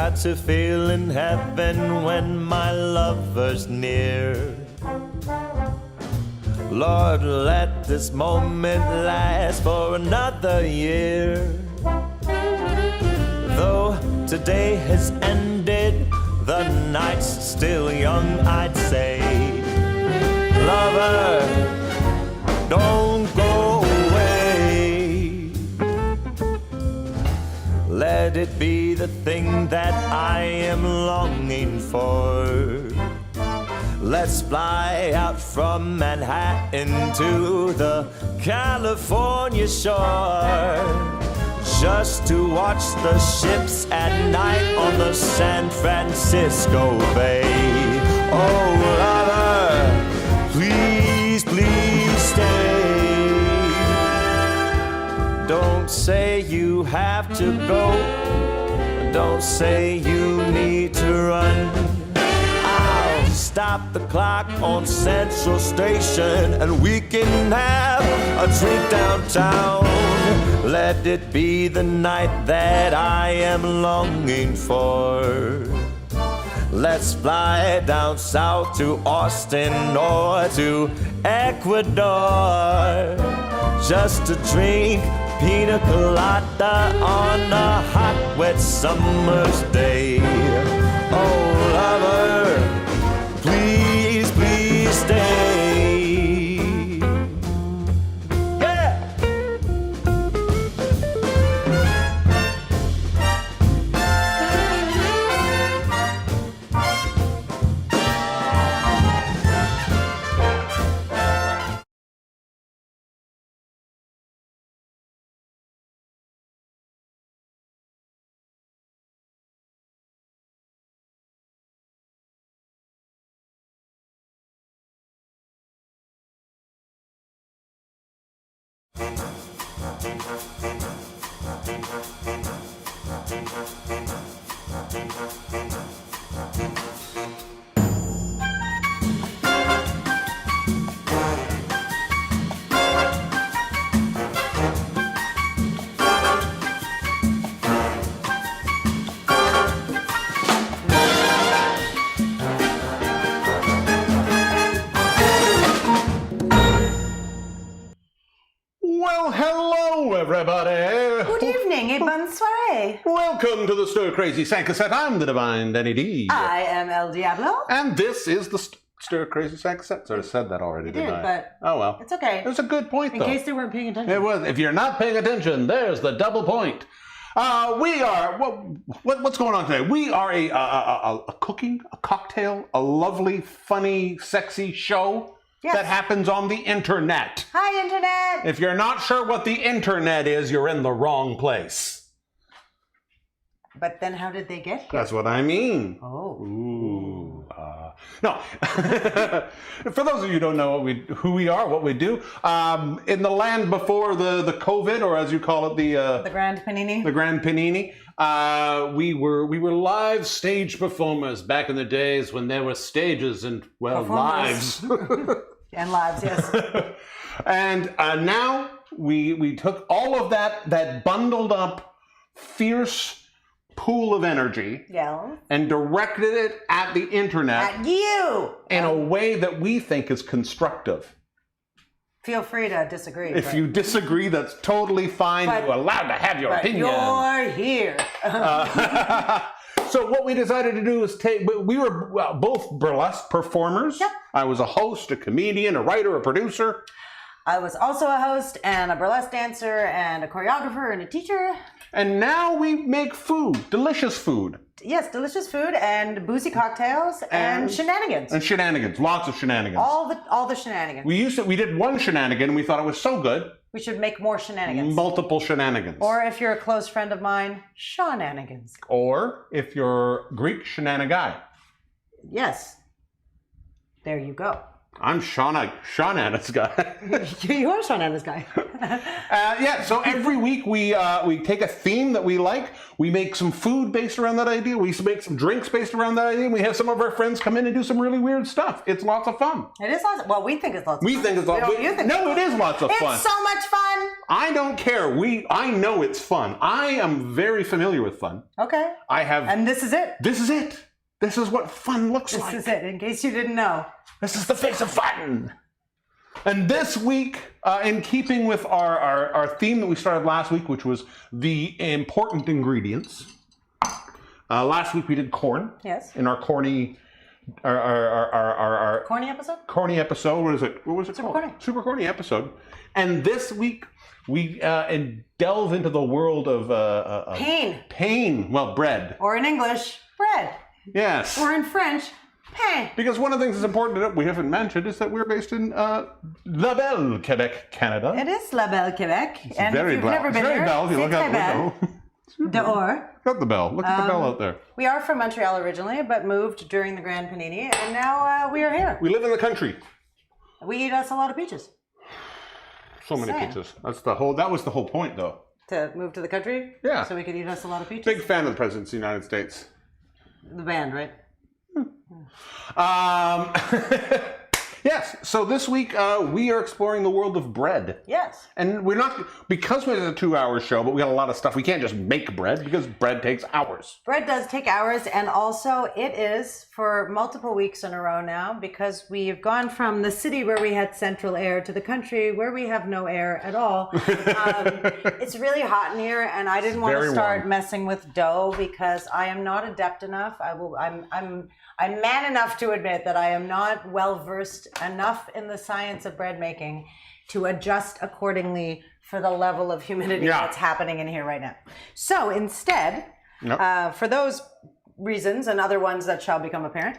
got to feel in heaven when my lover's near. Lord, let this moment last for another year. Though today has ended, the night's still young, I'd say. Lover, don't go away. Let it be the thing that I am longing for. Let's fly out from Manhattan to the California shore, just to watch the ships at night on the San Francisco Bay. Oh, lover, please, please stay. Don't say you have to go. Don't say you need to run. I'll stop the clock on Central Station and we can have a drink downtown. Let it be the night that I am longing for. Let's fly down south to Austin or to Ecuador, just to drink pina colada on a hot, wet summer's day. Oh, lover, please, please stay. Good evening, et bonne soirée. Welcome to the Stir Crazy Sancassette. I'm the divine Danny D. I am Elle Diabloe. And this is the Stir Crazy Sancassette. Sort of said that already, didn't I? But oh well. It's okay. It was a good point, though. In case they weren't paying attention. It was. If you're not paying attention, there's the double point. We are, what's going on today? We are a cooking, a cocktail, a lovely, funny, sexy show. Yes. That happens on the internet. Hi, internet. If you're not sure what the internet is, you're in the wrong place. But then how did they get here? That's what I mean. Oh. Ooh. No. For those of you who don't know who we are, what we do, in the land before the COVID, or as you call it, the Grand Panini. The Grand Panini. We were live stage performers back in the days when there were stages and, well, lives. And lives, yes. And now we took all of that bundled up, fierce pool of energy, and directed it at the internet. At you! In a way that we think is constructive. Feel free to disagree. If you disagree, that's totally fine. You're allowed to have your opinion. You're here. So what we decided to do is we were both burlesque performers. Yep. I was a host, a comedian, a writer, a producer. I was also a host and a burlesque dancer and a choreographer and a teacher. And now we make food, delicious food. Yes, delicious food and boozy cocktails and shenanigans. And shenanigans, lots of shenanigans. All the shenanigans. We did one shenanigan and we thought it was so good. We should make more shenanigans. Multiple shenanigans. Or if you're a close friend of mine, shenanigans. Or if you're Greek, shenanigai. Yes. There you go. I'm Sean Anna's guy. You are Sean Anna's guy. Yeah, so every week we take a theme that we like, we make some food based around that idea, we make some drinks based around that idea, and we have some of our friends come in and do some really weird stuff. It's lots of fun. It is lots of, well, we think it's lots of We fun. think it's lots of fun. No, it is lots of fun. It's so much fun. I don't care. I know it's fun. I am very familiar with fun. Okay. And this is it. This is it. This is what fun looks like. This is it, in case you didn't know. This is the face of fun. And this week, in keeping with our theme that we started last week, which was the important ingredients. Last week we did corn. Yes. In our corny, our Corny episode? corny episode. What is it? What was it Super called? corny. Super corny episode. And this week we delve into the world of Pain. Pain. Well, bread. Or in English, bread. Yes. Or in French, pain. Because one of the things that's important that we haven't mentioned is that we're based in La Belle, Quebec, Canada. It is La Belle, Quebec. And very if you've belle. never been It's very here, belle if you c'est look out très the belle. Dehors. Look at the bell. Look at the bell out there. We are from Montreal originally, but moved during the Grand Panini, and now we are here. We live in the country. We eat us a lot of peaches. So many Same. pizzas. That was the whole point, though. To move to the country? Yeah. So we could eat us a lot of peaches? Big fan of the President of the United States. The band, right? Yes, so this week we are exploring the world of bread. Yes. And we're not, because we're a 2-hour show, but we got a lot of stuff. We can't just make bread because bread takes hours. Bread does take hours, and also it is for multiple weeks in a row now, because we've gone from the city where we had central air to the country where we have no air at all. It's really hot in here, and I didn't want Very to start warm. messing with dough because I am not adept enough. I'm man enough to admit that I am not well versed enough in the science of bread making to adjust accordingly for the level of humidity that's happening in here right now. So instead, for those reasons and other ones that shall become apparent,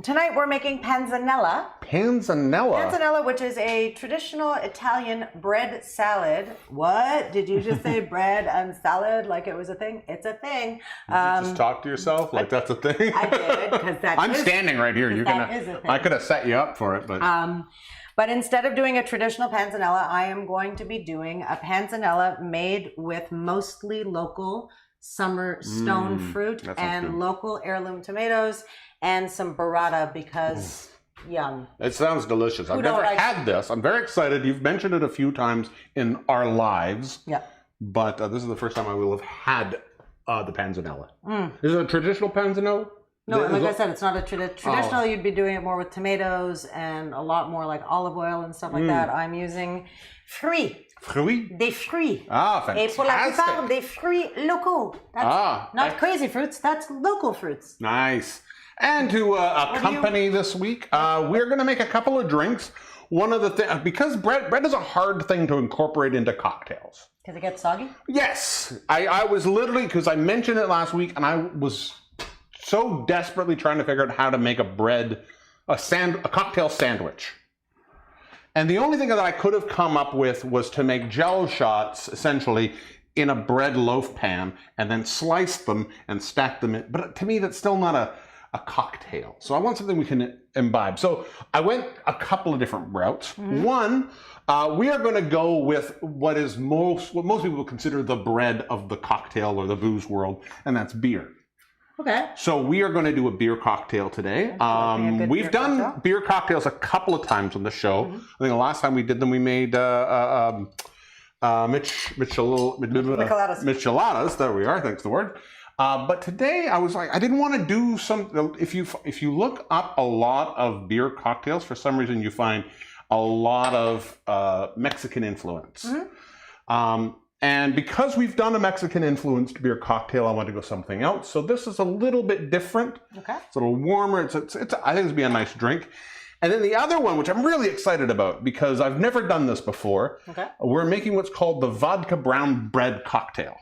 tonight we're making panzanella. Panzanella? Panzanella, which is a traditional Italian bread salad. What? Did you just say bread and salad like it was a thing? It's a thing. Did you just talk to yourself like that's a thing? I did, because that I'm standing right here. You're that gonna. is a thing. I could have set you up for it, but. But instead of doing a traditional panzanella, I am going to be doing a panzanella made with mostly local summer stone fruit and good. local heirloom tomatoes and some burrata because yum. It sounds delicious. I've never had this. I'm very excited. You've mentioned it a few times in our lives. Yeah. But this is the first time I will have had the panzanella. Is it a traditional panzanella? No, like I said, it's not a traditional. You'd be doing it more with tomatoes and a lot more like olive oil and stuff like that. I'm using fruits. Fruits? Des fruits. Ah, Et pour la plupart, fantastic. des fruits locaux. That's not crazy fruits, that's local fruits. Nice. And to accompany this week, we're going to make a couple of drinks. One of the things, because bread is a hard thing to incorporate into cocktails. Because it gets soggy? Yes. I was literally, because I mentioned it last week, and I was so desperately trying to figure out how to make a cocktail sandwich. And the only thing that I could have come up with was to make Jell-O shots, essentially, in a bread loaf pan, and then slice them and stack them in. But to me, that's still not a cocktail. So I want something we can imbibe. So I went a couple of different routes. One, we are going to go with what most people would consider the bread of the cocktail or the booze world, and that's beer. Okay. So we are going to do a beer cocktail today. We've done beer cocktails a couple of times on the show. I think the last time we did them, we made micheladas. There we are. Thanks the word. But today I was like, I didn't want to do some. If you look up a lot of beer cocktails, for some reason you find a lot of Mexican influence. And because we've done a Mexican-influenced beer cocktail, I want to go something else. So this is a little bit different. Okay. It's a little warmer. I think it's be a nice drink. And then the other one, which I'm really excited about because I've never done this before. Okay. We're making what's called the Vodka Brown Bread Cocktail.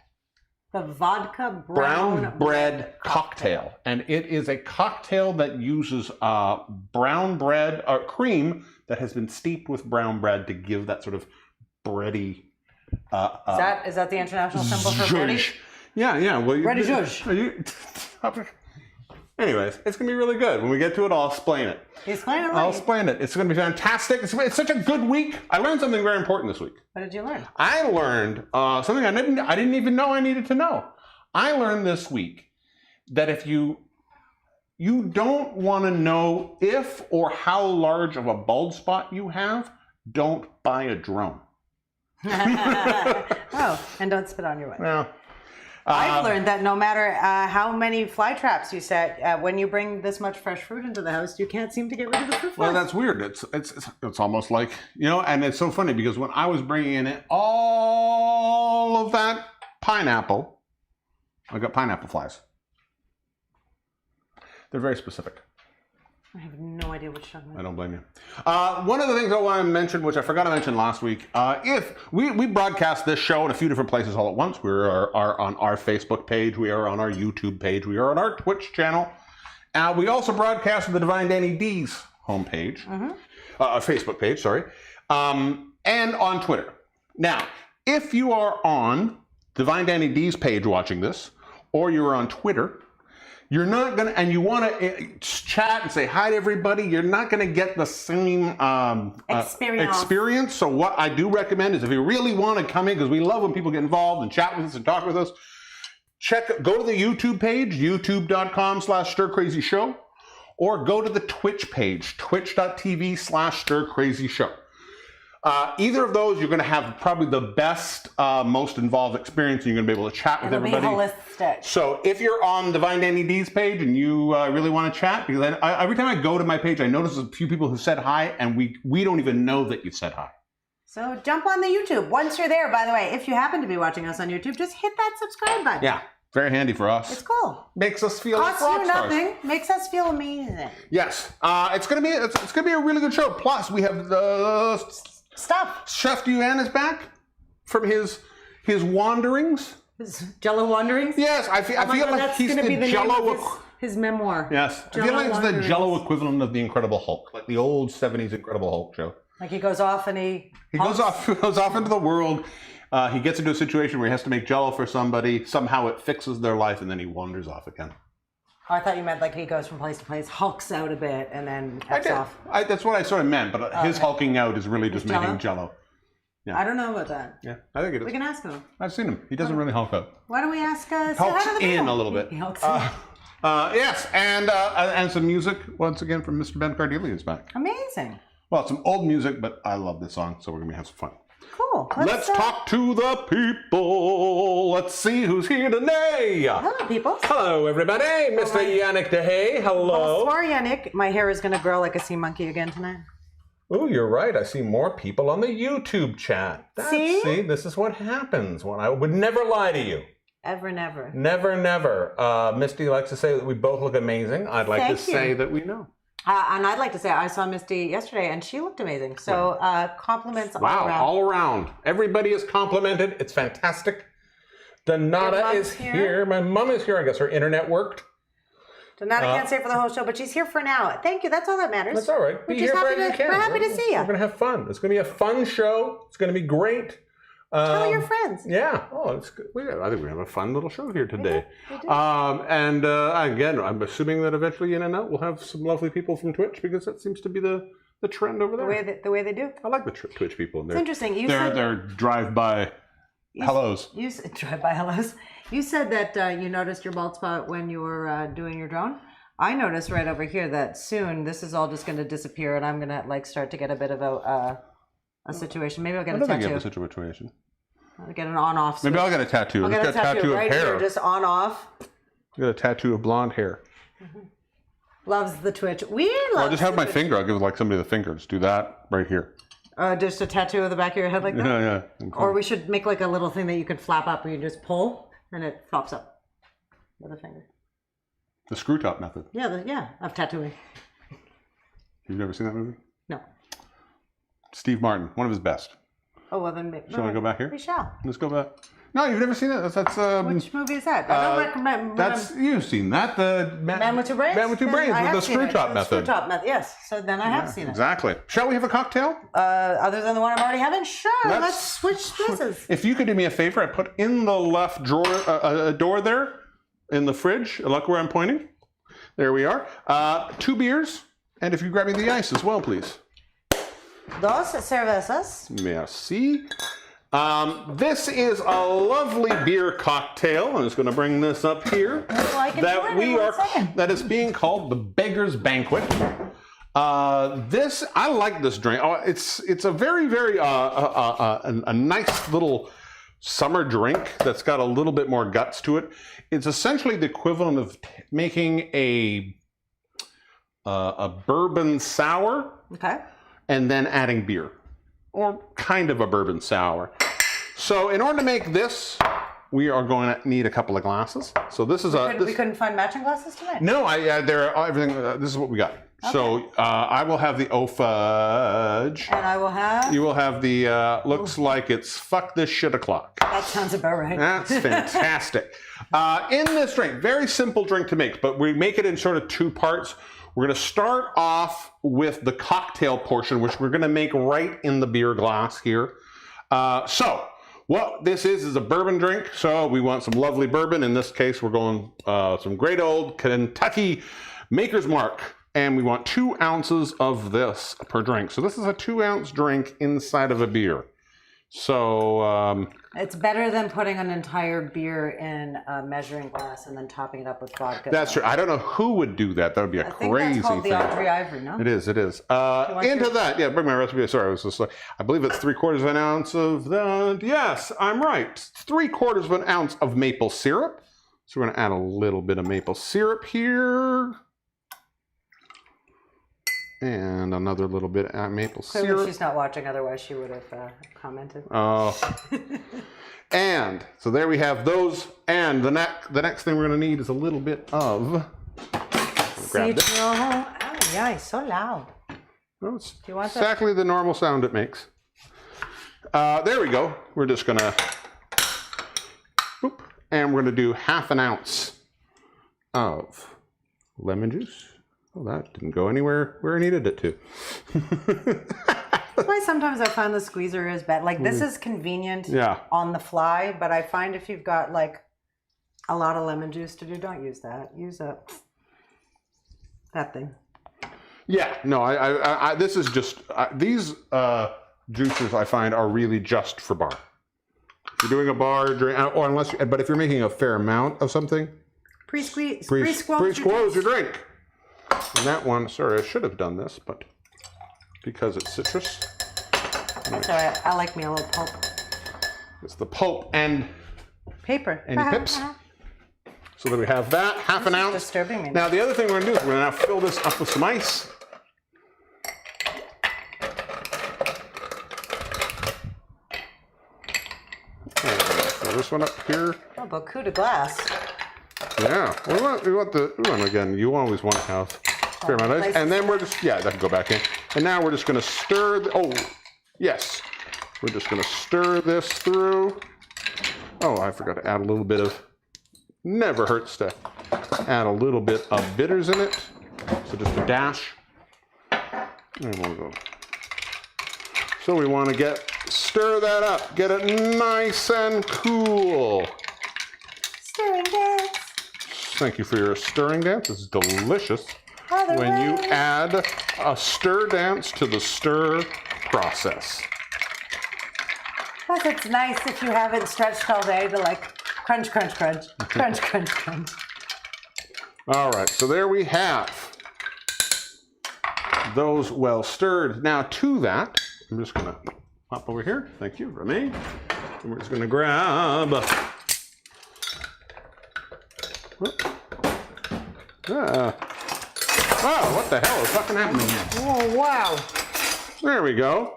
The Vodka Brown Bread Cocktail. And it is a cocktail that uses brown bread or cream that has been steeped with brown bread to give that sort of bready. Is that the international symbol for bready? Yeah. Well, Bready zhuzh. Anyways, it's going to be really good. When we get to it, I'll explain it. Explain it. I'll explain it. It's going to be fantastic. It's such a good week. I learned something very important this week. What did you learn? I learned something I didn't even know I needed to know. I learned this week that if you don't want to know if or how large of a bald spot you have, don't buy a drone. Oh, and don't spit on your wife. Well, I've learned that no matter how many fly traps you set, when you bring this much fresh fruit into the house, you can't seem to get rid of the fruit flies. well, that's weird. It's almost like, and it's so funny because when I was bringing in all of that pineapple, I got pineapple flies. They're very specific. I have no idea what you're talking I about. don't blame you. One of the things I want to mention, which I forgot to mention last week, if we broadcast this show in a few different places all at once. We are on our Facebook page, we are on our YouTube page, we are on our Twitch channel. We also broadcast on the Divine Danny D's homepage, Facebook page, sorry, and on Twitter. Now, if you are on Divine Danny D's page watching this, or you're on Twitter, you're not going to, and you want to chat and say hi to everybody, you're not going to get the same experience. So what I do recommend is if you really want to come in, because we love when people get involved and chat with us and talk with us, go to the YouTube page, youtube.com/StirCrazyShow, or go to the Twitch page, twitch.tv/StirCrazyShow. Either of those, you're going to have probably the best, most involved experience, and you're going to be able to chat with everybody. It'll be holistic. So if you're on Divine Danny D's page and you really want to chat, because every time I go to my page, I notice a few people who said hi, and we don't even know that you said hi. So jump on the YouTube. Once you're there, by the way, if you happen to be watching us on YouTube, just hit that subscribe button. Yeah, very handy for us. It's cool. Makes us feel Costs like rock you stars. nothing. Makes us feel amazing. Yes, it's gonna be a really good show. Plus, we have the Stuff. Chef Duy-An is back from his wanderings. His Jell-O wanderings. Yes, I feel like that's he's gonna the be the Jell-O. name of his memoir. Yes, I feel Jell-O like it's the wanderings. Jell-O equivalent of the Incredible Hulk, like the old '70s Incredible Hulk show. Like he goes off and he goes off into the world. He gets into a situation where he has to make Jell-O for somebody. Somehow it fixes their life, and then he wanders off again. Oh, I thought you meant like he goes from place to place, hulks out a bit, and then F's off. That's what I sort of meant, but his hulking out is really just making Jell-O. Yeah. I don't know about that. Yeah, I think it is. We can ask him. I've seen him. He doesn't really hulk out. Why don't we ask? Hulks in a little bit. He hulks in. Yes, and some music once again from Mr. Ben Cardilli is back. Amazing. Well, some old music, but I love this song, so we're gonna have some fun. Cool. Let's talk to the people. Let's see who's here today. Hello, people. Hello, everybody. Mr. Yannick DeHay. Hello. Bonsoir, Yannick. My hair is going to grow like a sea monkey again tonight. Oh, you're right. I see more people on the YouTube chat. See? This is what happens when I would never lie to you. Ever, never. Never, never. Misty likes to say that we both look amazing. I'd like Thank to you. say that we know. And I'd like to say I saw Misty yesterday, and she looked amazing. So compliments all Wow, around. all around. Everybody is complimented. It's fantastic. Donata Your mom's is here? here. My mom is here. I guess her internet worked. Donata can't stay for the whole show, but she's here for now. Thank you. That's all that matters. That's all right. Be We're here just for happy as you to- can. we're happy to see ya. We're going to have fun. It's going to be a fun show. It's going to be great. Tell your friends. Yeah. Oh, it's good. I think we have a fun little show here today. We do. And again, I'm assuming that eventually in and out we'll have some lovely people from Twitch because that seems to be the trend over there. The way they do. I like the Twitch people. It's interesting. You They're said drive-by hellos. you said drive-by hellos. You said that you noticed your bald spot when you were doing your drone. I noticed right over here that soon this is all just going to disappear, and I'm going to like start to get a bit of a situation. Maybe I'll get I a don't think you tattoo. have a situation. I'll get an on-off. Maybe I'll get a tattoo. I'll get a Just tattoo of right hair. here, just on-off. Get a tattoo of blonde hair. Loves the Twitch. We Or love. I'll just have my finger. I'll give like somebody the finger. Just do that right here. Just a tattoo of the back of your head like that. Yeah. Or we should make like a little thing that you could flap up, where you just pull and it flops up with a finger. The screw top method. Yeah, of tattooing. You've never seen that movie? No. Steve Martin, one of his best. Oh well, then. Shall I go back here? We shall. Let's go back. No, you've never seen it. That's Which movie is that? I don't recommend. That's you've seen that. The Man with Two Brains. Man with Two Brains I with have the seen screw it. top The method. Screw top method. Yes. So then I have seen it. Exactly. Shall we have a cocktail? Other than the one I'm already having, sure. Let's switch places. If you could do me a favor, I put in the left drawer a door there in the fridge. Look where I'm pointing. There we are. 2 beers. And if you grab me the ice as well, please. Dos cervezas. Merci. This is a lovely beer cocktail. I'm just going to bring this up here. That is being called the Beggar's Banquet. I like this drink. It's a very, very a nice little summer drink that's got a little bit more guts to it. It's essentially the equivalent of making a bourbon sour, and then adding beer, or kind of a bourbon sour. So in order to make this, we are going to need a couple of glasses. So this is we couldn't find matching glasses tonight. No, there are everything. This is what we got. Okay. So I will have the fudge. And I will have? You will have the, looks like it's fuck this shit o'clock. That sounds about right. That's fantastic. In this drink, very simple drink to make, but we make it in sort of 2 parts. We're going to start off with the cocktail portion, which we're going to make right in the beer glass here. So what this is a bourbon drink. So we want some lovely bourbon. In this case, we're going some great old Kentucky Maker's Mark. And we want 2 ounces of this per drink. So this is a 2-ounce drink inside of a beer. So it's better than putting an entire beer in a measuring glass and then topping it up with vodka. That's true. I don't know who would do that. That would be a crazy thing. I think that's called the Audrey Ivory, no? It is. It is. Into that, yeah. Bring my recipe. Sorry, I was just like, I believe it's 3/4 of an ounce of that. Yes, I'm right. 3/4 of an ounce of maple syrup. So we're going to add a little bit of maple syrup here. And another little bit of maple syrup. Clearly she's not watching, otherwise she would have commented. Oh. And so there we have those. And the next thing we're going to need is a little bit of... Grab this. Oh, yeah, it's so loud. Well, it's exactly the normal sound it makes. There we go. We're just going to... And we're going to do 1/2 ounce of lemon juice. Oh, that didn't go anywhere where I needed it to. That's why sometimes I find the squeezer is bad. Like, this is convenient on the fly, but I find if you've got, like, a lot of lemon juice to do, don't use that. Use that thing. Yeah, no, I this is just, these juices I find are really just for bar. If you're doing a bar drink, or unless, but if you're making a fair amount of something, pre-squoze your drink. And that one, sorry, I should have done this, but because it's citrus. That's all right. I like me a little pulp. It's the pulp and paper. Any pips? So that we have that, 1/2 ounce. Disturbing me. Now the other thing we're going to do is we're going to now fill this up with some ice. Fill this one up here. Oh, but coup de glace. Yeah, we want again, you always want to have a fair amount of ice. And then we're just, that can go back in. And now we're just going to stir, yes. We're just going to stir this through. Oh, I forgot to add a little bit of, never hurts to add a little bit of bitters in it. So just a dash. And we'll go. So we want to stir that up, get it nice and cool. Stirring dance. Thank you for your stirring dance. This is delicious when you add a stir dance to the stir process. Plus, it's nice if you haven't stretched all day to like crunch, crunch, crunch, crunch, crunch, crunch. All right, so there we have those well stirred. Now to that, I'm just gonna pop over here. Thank you, Remy. And we're just gonna grab. Wow, what the hell is fucking happening here? Oh, wow. There we go.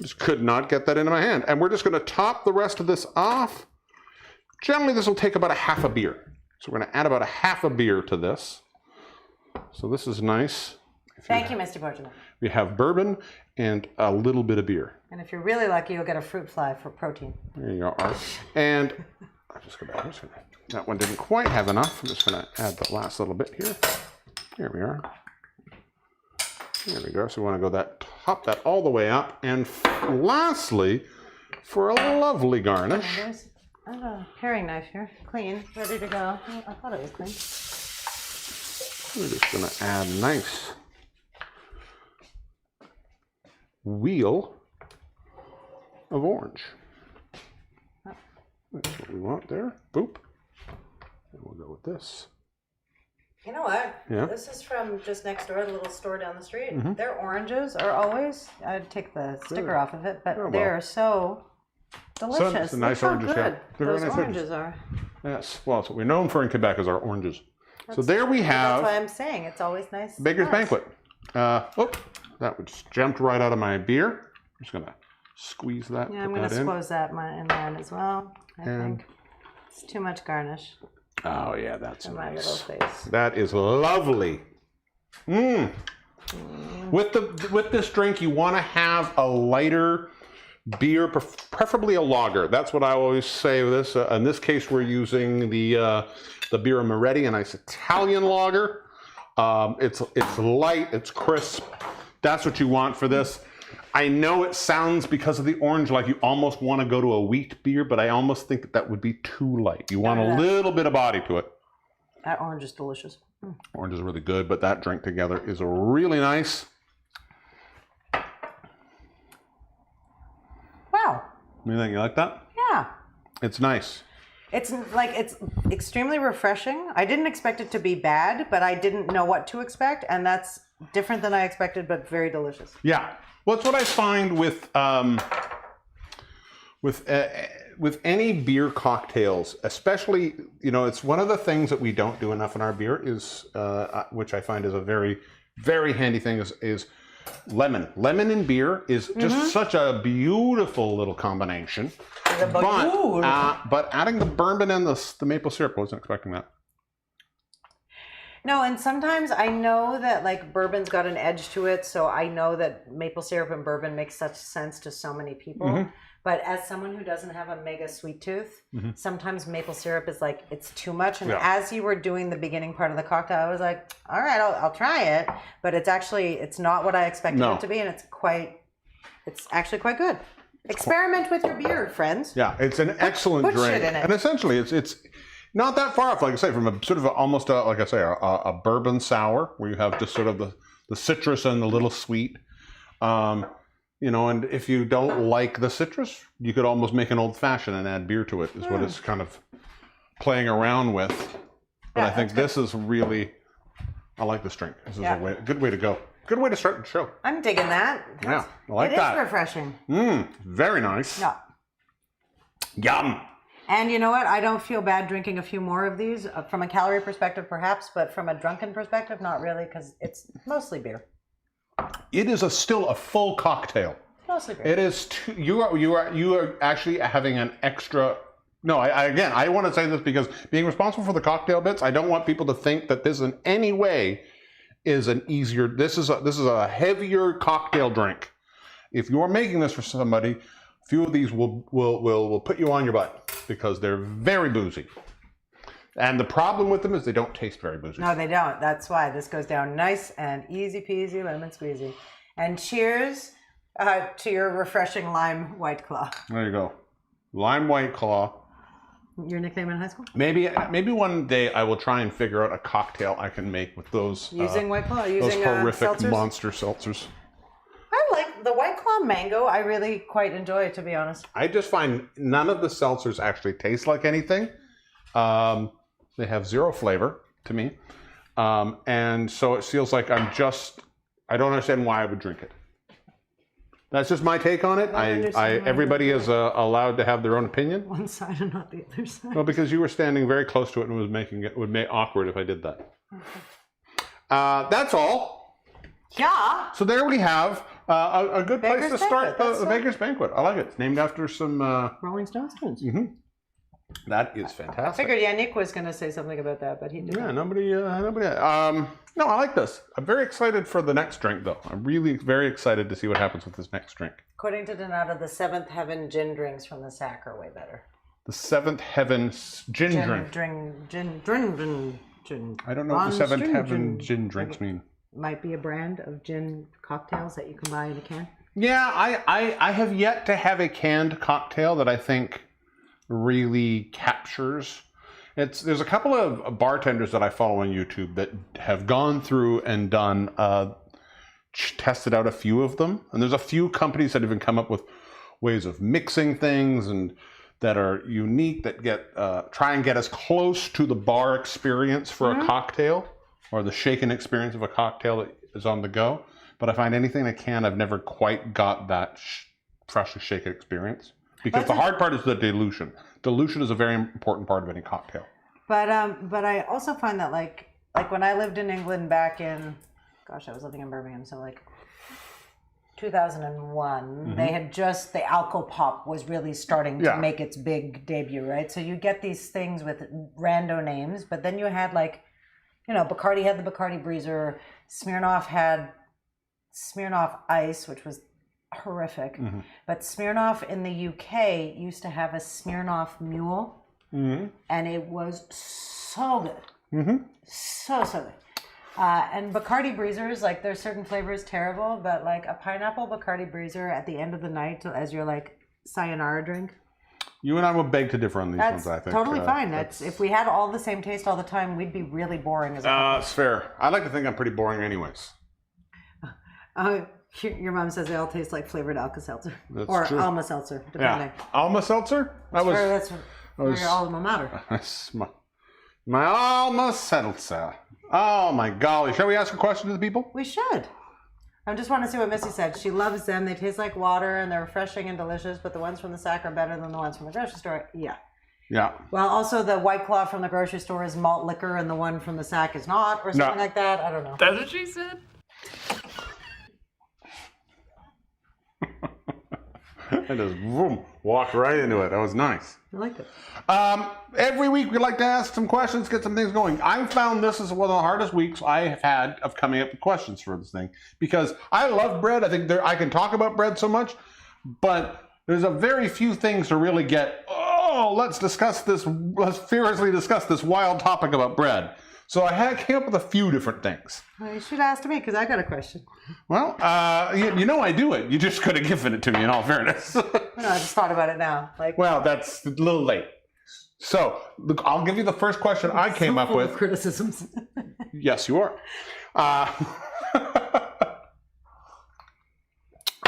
Just could not get that into my hand. And we're just going to top the rest of this off. Generally, this will take about 1/2 beer. So we're going to add about 1/2 beer to this. So this is nice. Thank you, Mr. Portugal. We have bourbon and a little bit of beer. And if you're really lucky, you'll get a fruit fly for protein. There you are. And that one didn't quite have enough. I'm just going to add the last little bit here. Here we are. There we go. So we want to top that all the way up. And lastly, for a lovely garnish. Oh, there's a paring knife here. Clean, ready to go. Oh, I thought it was clean. We're just going to add a nice wheel of orange. That's what we want there. Boop. And we'll go with this. You know what? Yeah. This is from just next door, the little store down the street. Their oranges are always, I'd take the sticker off of it, but they're so delicious. So, it's a nice Look how oranges, good yeah. those Nice oranges are. Yes. Well, that's what we're known for in Quebec is our oranges. So there we That's have why I'm saying it's always nice. Beggar's Nice. Banquet. That just jumped right out of my beer. I'm just going to squeeze that. Yeah, I'm put going that to in. squeeze that in mine as well. I And- think it's too much garnish Oh yeah, that's in my little nice. face. That is lovely. With this drink, you want to have a lighter beer, preferably a lager. That's what I always say with this. In this case, we're using the beer Bready, a nice Italian lager. It's light, it's crisp. That's what you want for this. I know it sounds, because of the orange, like you almost want to go to a wheat beer, but I almost think that would be too light. You want a little bit of body to it. That orange is delicious. Orange is really good, but that drink together is really nice. Wow. You think you like that? Yeah. It's nice. It's extremely refreshing. I didn't expect it to be bad, but I didn't know what to expect, and that's different than I expected, but very delicious. Yeah. Well, it's what I find with any beer cocktails, especially, it's one of the things that we don't do enough in our beer is, which I find is a very, very handy thing, is lemon. Lemon in beer is just such a beautiful little combination. But adding the bourbon and the maple syrup, I wasn't expecting that. No, and sometimes I know that like bourbon's got an edge to it, so I know that maple syrup and bourbon makes such sense to so many people. But as someone who doesn't have a mega sweet tooth, sometimes maple syrup is like, it's too much. And as you were doing the beginning part of the cocktail, I was like, all right, I'll try it. But it's not what I expected it to be, and it's actually quite good. Experiment with your beer, friends. Yeah, it's an excellent put drink. shit in it. And essentially, it's not that far off, like I say, from a sort of almost a bourbon sour, where you have just sort of the citrus and the little sweet. And if you don't like the citrus, you could almost make an old fashioned and add beer to it, is what it's kind of playing around with. But I think this is really, I like this drink. This is a good way to go. Good way to start the show. I'm digging that. Yeah, I like that. It is refreshing. Very nice. Yeah. Yum. And you know what? I don't feel bad drinking a few more of these from a calorie perspective, perhaps, but from a drunken perspective, not really, because it's mostly beer. It is still a full cocktail. Mostly beer. It is. You are actually having an extra. No, I want to say this because being responsible for the cocktail bits, I don't want people to think that this in any way is an easier. This is a heavier cocktail drink. If you're making this for somebody, a few of these will put you on your butt because they're very boozy. And the problem with them is they don't taste very boozy. No, they don't. That's why this goes down nice and easy peasy, lemon squeezy. And cheers to your refreshing lime White Claw. There you go, lime White Claw. Your nickname in high school? Maybe one day I will try and figure out a cocktail I can make with those Using White Claw, those using horrific seltzers? monster seltzers. I like the White Claw mango. I really quite enjoy, to be honest. I just find none of the seltzers actually taste like anything. They have zero flavor to me, and so it feels like I don't understand why I would drink it. That's just my take on it. Everybody is allowed to have their own opinion. One side and not the other side. Well, because you were standing very close to it and would make awkward if I did that. Okay. That's all. Yeah. So there we have a good place Beggar's to start Banquet. the Beggar's Banquet. I like it. It's named after some. Rolling Stones tunes. That is fantastic. I figured Yannick was going to say something about that, but he didn't. Yeah, nobody. No, I like this. I'm very excited for the next drink, though. I'm really very excited to see what happens with this next drink. According to Donato, the Seventh Heaven gin drinks from the sack are way better. The Seventh Heaven gin drink. Gin. I don't know what the Seventh Heaven gin drinks mean. Might be a brand of gin cocktails that you can buy in a can. Yeah, I have yet to have a canned cocktail that I think really captures. There's a couple of bartenders that I follow on YouTube that have gone through and done tested out a few of them, and there's a few companies that have even come up with ways of mixing things and that are unique that try and get as close to the bar experience for a cocktail or the shaken experience of a cocktail that is on the go. But I find anything I can, I've never quite got that freshly shaken experience. Because the hard part is the dilution. Dilution is a very important part of any cocktail. But I also find that like when I lived in England back in, gosh, I was living in Birmingham, so like 2001, they had just, the alco pop was really starting to make its big debut, right? So you get these things with rando names, but then you had like, you know, Bacardi had the Bacardi Breezer, Smirnoff had Smirnoff Ice, which was horrific. But Smirnoff in the UK used to have a Smirnoff Mule, and it was so good. So good. And Bacardi Breezers, like there's certain flavors terrible, but like a pineapple Bacardi Breezer at the end of the night as your like sayonara drink. You and I will beg to differ on these ones, I think. Totally fine. If we had all the same taste all the time, we'd be really boring as a couple. It's fair. I like to think I'm pretty boring anyways. Your mom says they all taste like flavored Alka-Seltzer. Or true. Alma-Seltzer, depending. Yeah. Alma-Seltzer? That's your alma mater. That's my Alma-Seltzer. Oh my golly. Shall we ask a question to the people? We should. I just want to see what Missy said. She loves them. They taste like water and they're refreshing and delicious, but the ones from the sack are better than the ones from the grocery store. Yeah. Yeah. Well, also the White Claw from the grocery store is malt liquor and the one from the sack is not, or something like that. I don't know. That's what she said. I just walked right into it. That was nice. I like it. Every week we like to ask some questions, get some things going. I found this is one of the hardest weeks I have had of coming up with questions for this thing because I love bread. I think I can talk about bread so much, but there's a very few things to really get, let's furiously discuss this wild topic about bread. So I came up with a few different things. Well, you should ask me because I got a question. Well, you know I do it. You just could have given it to me in all fairness. No, I just thought about it now. Well, that's a little late. So I'll give you the first question I came up with. Criticisms. Yes, you are.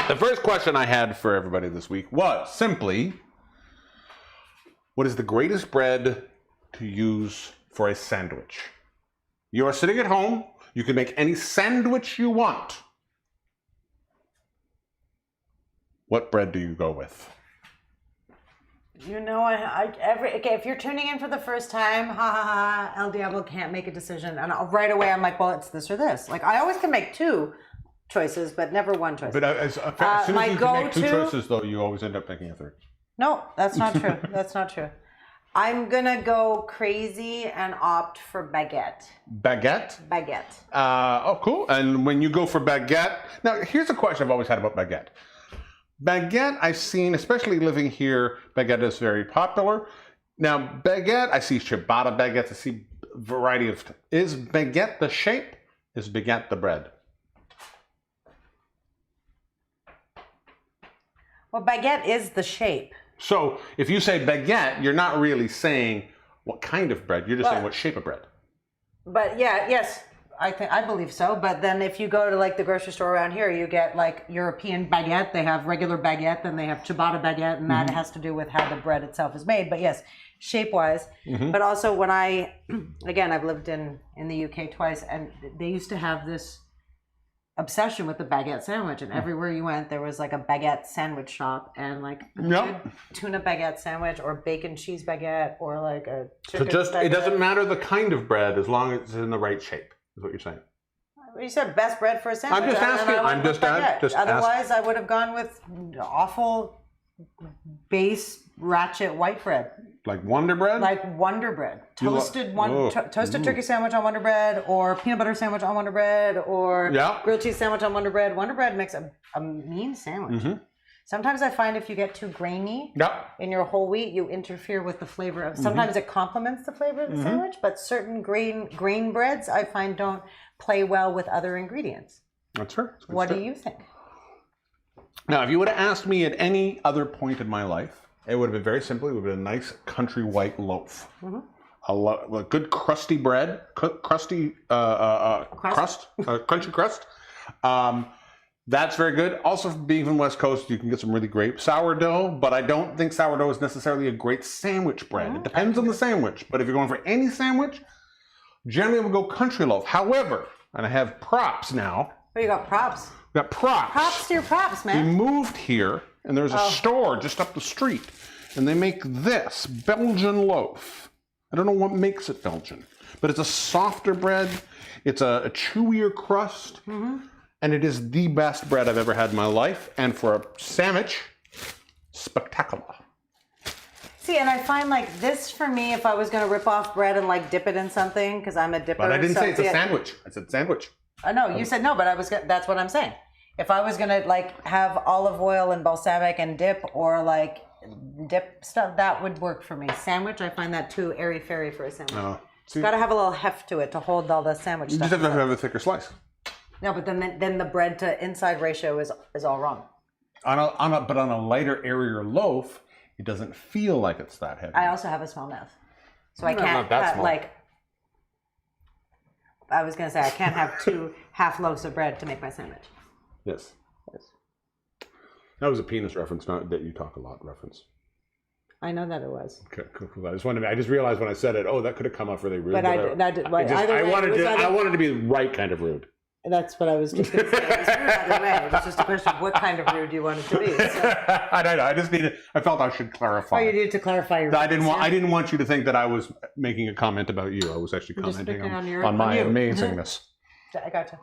The first question I had for everybody this week was simply, what is the greatest bread to use for a sandwich? You are sitting at home. You can make any sandwich you want. What bread do you go with? You know, if you're tuning in for the first time, El Diablo can't make a decision, and right away I'm like, well, it's this or this. Like I always can make two choices, but never one choice. But as soon as you can make two choices, though, you always end up making a third. No, that's not true. That's not true. I'm gonna go crazy and opt for baguette. Baguette? Baguette. Oh, cool. And when you go for baguette, now here's a question I've always had about baguette. Baguette, I've seen, especially living here, baguette is very popular. Now, baguette, I see ciabatta baguettes, I see a variety of. Is baguette the shape? Is baguette the bread? Well, baguette is the shape. So if you say baguette, you're not really saying what kind of bread. You're just saying what shape of bread. But yes, I believe so. But then if you go to like the grocery store around here, you get like European baguette. They have regular baguette, then they have ciabatta baguette, and that has to do with how the bread itself is made. But yes, shape-wise. But also when I've lived in the UK twice, and they used to have this obsession with the baguette sandwich, and everywhere you went there was like a baguette sandwich shop, and like a good tuna baguette sandwich or bacon cheese baguette or like a chicken baguette. It doesn't matter the kind of bread as long as it's in the right shape, is what you're saying. You said best bread for a sandwich. I'm just asking. Otherwise I would have gone with awful base ratchet white bread. Like Wonder Bread? Like Wonder Bread. Toasted turkey sandwich on Wonder Bread, or peanut butter sandwich on Wonder Bread, or grilled cheese sandwich on Wonder Bread. Wonder Bread makes a mean sandwich. Sometimes I find if you get too grainy in your whole wheat, you interfere with the flavor of. Sometimes it complements the flavor of the sandwich, but certain grain breads I find don't play well with other ingredients. That's fair. What do you think? Now, if you would have asked me at any other point in my life, it would have been very simple. It would have been a nice country white loaf. a good crusty bread, crunchy crust. That's very good. Also, being from West Coast, you can get some really great sourdough, but I don't think sourdough is necessarily a great sandwich bread. It depends on the sandwich, but if you're going for any sandwich, generally I would go country loaf. However, and I have props now. Oh, you got props. Got props. Props to your props, man. We moved here, and there's a store just up the street, and they make this Belgian loaf. I don't know what makes it Belgian, but it's a softer bread. It's a chewier crust. And it is the best bread I've ever had in my life. And for a sandwich, spectacular. See, and I find like this for me, if I was going to rip off bread and like dip it in something, because I'm a dipper. But I didn't say it's a sandwich. I said sandwich. I know, you said no, but that's what I'm saying. If I was going to like have olive oil and balsamic and dip or like dip stuff, that would work for me. Sandwich, I find that too airy-fairy for a sandwich. It's got to have a little heft to it to hold all the sandwich stuff. You just have to have a thicker slice. No, but then the bread to inside ratio is all wrong. But on a lighter, airier loaf, it doesn't feel like it's that heavy. I also have a small mouth, so I can't not that small. like. I was gonna say I can't have 2 half loaves of bread to make my sandwich. Yes. That was a penis reference, not that you talk a lot reference. I know that it was. Okay, cool. I just realized when I said it. Oh, that could have come off really rude. But I wanted to be the right kind of rude. That's what I was just going to say. It was rude either way. It was just a question of what kind of rude you want it to be. So. I don't know. I felt I should clarify. Oh, you needed to clarify your. I didn't want you to think that I was making a comment about you. I was actually commenting on my amazingness. I gotcha.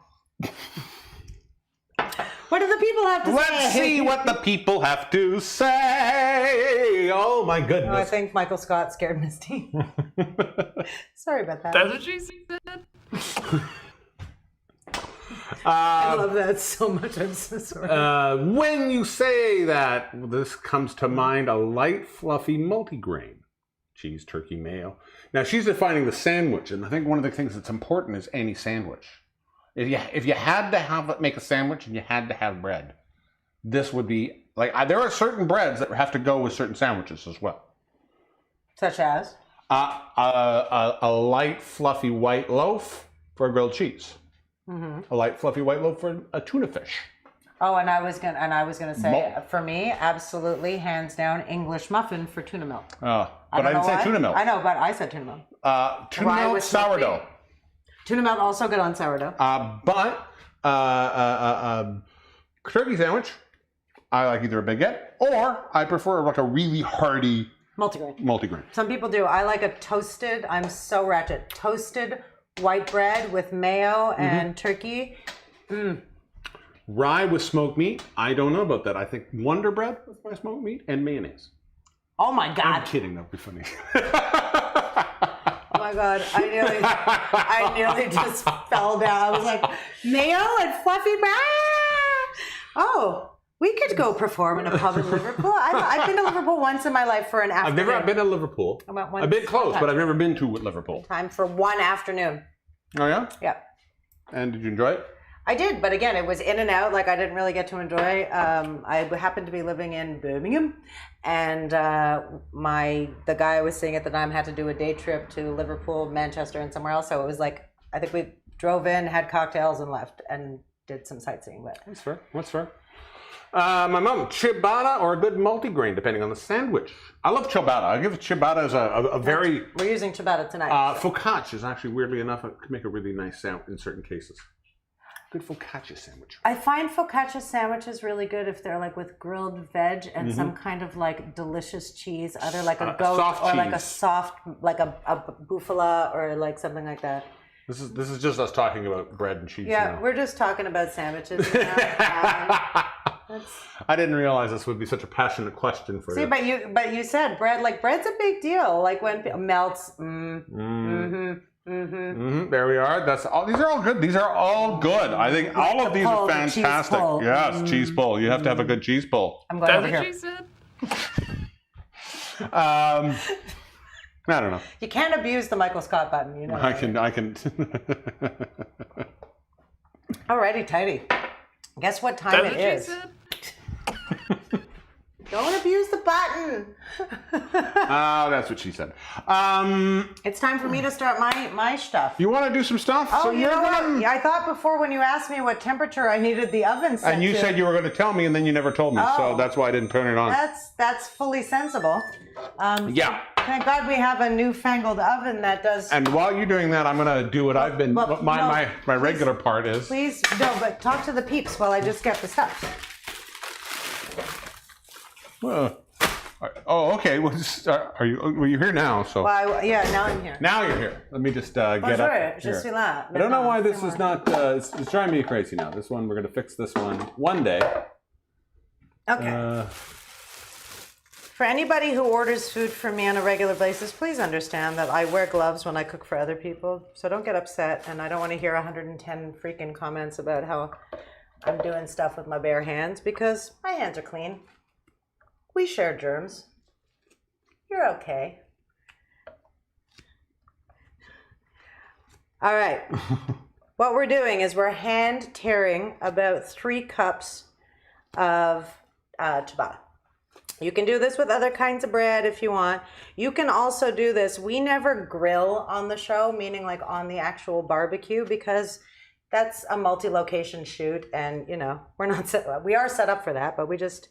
What do the people have to say? Let's see what the people have to say. Oh my goodness. Oh, I think Michael Scott scared Misty. Sorry about that. That's what she said. I love that so much. I'm so sorry. When you say that, this comes to mind a light, fluffy multigrain. Cheese, turkey, mayo. Now, she's defining the sandwich, and I think one of the things that's important is any sandwich. If you had to make a sandwich and you had to have bread, this would be, like, there are certain breads that have to go with certain sandwiches as well. Such as? A light, fluffy white loaf for a grilled cheese. A light, fluffy white loaf for a tuna fish. Oh, and I was gonna say, for me, absolutely, hands down, English muffin for tuna milk. But I didn't say tuna milk. I know, but I said tuna milk. Tuna milk, sourdough. Tuna milk also good on sourdough. But turkey sandwich, I like either a baguette or I prefer like a really hearty multigrain. Some people do. I like a toasted. I'm so ratchet. Toasted white bread with mayo and turkey. Rye with smoked meat. I don't know about that. I think Wonder Bread with my smoked meat and mayonnaise. Oh my God. I'm kidding. That would be funny. Oh my God. I nearly just fell down. I was like, mayo and fluffy bread. Oh, we could go perform in a pub in Liverpool. I've been to Liverpool once in my life for an afternoon. I've never been to Liverpool. I've been close, but I've never been to Liverpool. Time for one afternoon. Oh, yeah? Yeah. And did you enjoy it? I did, but again, it was in and out. Like, I didn't really get to enjoy. I happened to be living in Birmingham, and the guy I was seeing at the time had to do a day trip to Liverpool, Manchester, and somewhere else. So it was like, I think we drove in, had cocktails, and left, and did some sightseeing. But that's fair. That's fair. My mom, ciabatta or a good multigrain, depending on the sandwich. I love ciabatta. I give ciabatta as a very... We're using ciabatta tonight. Focaccia is actually, weirdly enough, it can make a really nice sound in certain cases. Good focaccia sandwich. I find focaccia sandwiches really good if they're like with grilled veg and some kind of like delicious cheese, either like a goat or like a soft, like a bufala or like something like that. This is just us talking about bread and cheese. Yeah, now. We're just talking about sandwiches now. I didn't realize this would be such a passionate question for you. See, but you said bread. Like bread's a big deal. Like when it melts. There we are. That's all. These are all good. These are all good. I think all of these are fantastic. Yes, cheese pull. You have to have a good cheese pull. I'm going over here. That's what she said. I don't know. You can't abuse the Michael Scott button, you know. I can. Alrighty, tidy. Guess what time it is? Don't abuse the button. Oh, that's what she said. It's time for me to start my stuff. You want to do some stuff? Oh, So you you're know gonna- what? I thought before when you asked me what temperature I needed the oven set And you to, said you were going to tell me, and then you never told me. So Oh. that's why I didn't turn it on. that's fully sensible. Yeah. Thank God we have a newfangled oven that does. And while you're doing that, I'm going to do what I've been. Well, What my no, regular part is. Please, no, but talk to the peeps while I just get the stuff. Oh, okay. Well, well, you're here now, so. Well, yeah, now I'm here. Now you're here. Let me just get Bonjour, up je here. suis là. I don't know why this is not. It's driving me crazy now. This one, we're going to fix this one day. Okay. For anybody who orders food from me on a regular basis, please understand that I wear gloves when I cook for other people. So don't get upset, and I don't want to hear 110 freaking comments about how I'm doing stuff with my bare hands, because my hands are clean. We share germs. You're okay. All right. What we're doing is we're hand tearing about 3 cups of ciabatta. You can do this with other kinds of bread if you want. You can also do this. We never grill on the show, meaning like on the actual barbecue, because that's a multi-location shoot, and you know we are set up for that, but we just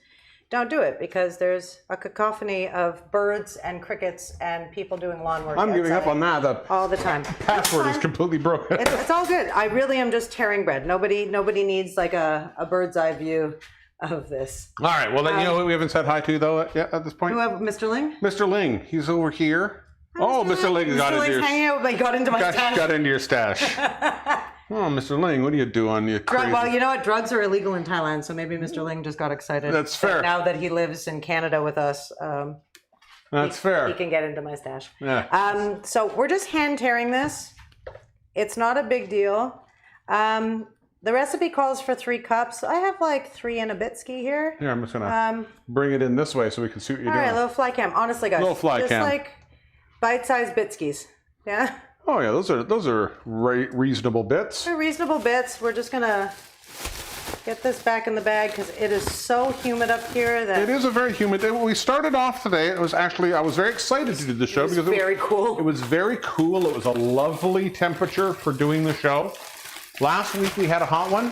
don't do it because there's a cacophony of birds and crickets and people doing lawn work. I'm giving up outside on that. The all the time. password is completely broken. It's all good. I really am just tearing bread. Nobody needs like a bird's eye view of this. All right. Well, then, you know who we haven't said hi to, though, yet at this point? Who have Mr. Ling? Mr. Ling. He's over here. Oh, Mr. Ling got Mr. into Ling's your hanging out. But got into my stash. got into your stash. Oh, Mr. Ling, what are you doing? You crazy. Well, you know what? Drugs are illegal in Thailand, so maybe Mr. Ling just got excited. That's fair. Now that he lives in Canada with us, That's fair. he can get into my stash. Yeah. So we're just hand tearing this. It's not a big deal. The recipe calls for 3 cups. I have like 3 and a bitski here. Here, I'm just gonna bring it in this way so we can see what you're All right, doing. little fly cam. Honestly, guys, Little fly just cam. like bite-sized bitskis. Yeah, Oh yeah, those are reasonable bits. they're reasonable bits. We're just gonna get this back in the bag because it is so humid up here that It is a very humid day. When we started off today, it was actually I was very excited to do the show because very cool. It was very cool. It was a lovely temperature for doing the show. Last week we had a hot one.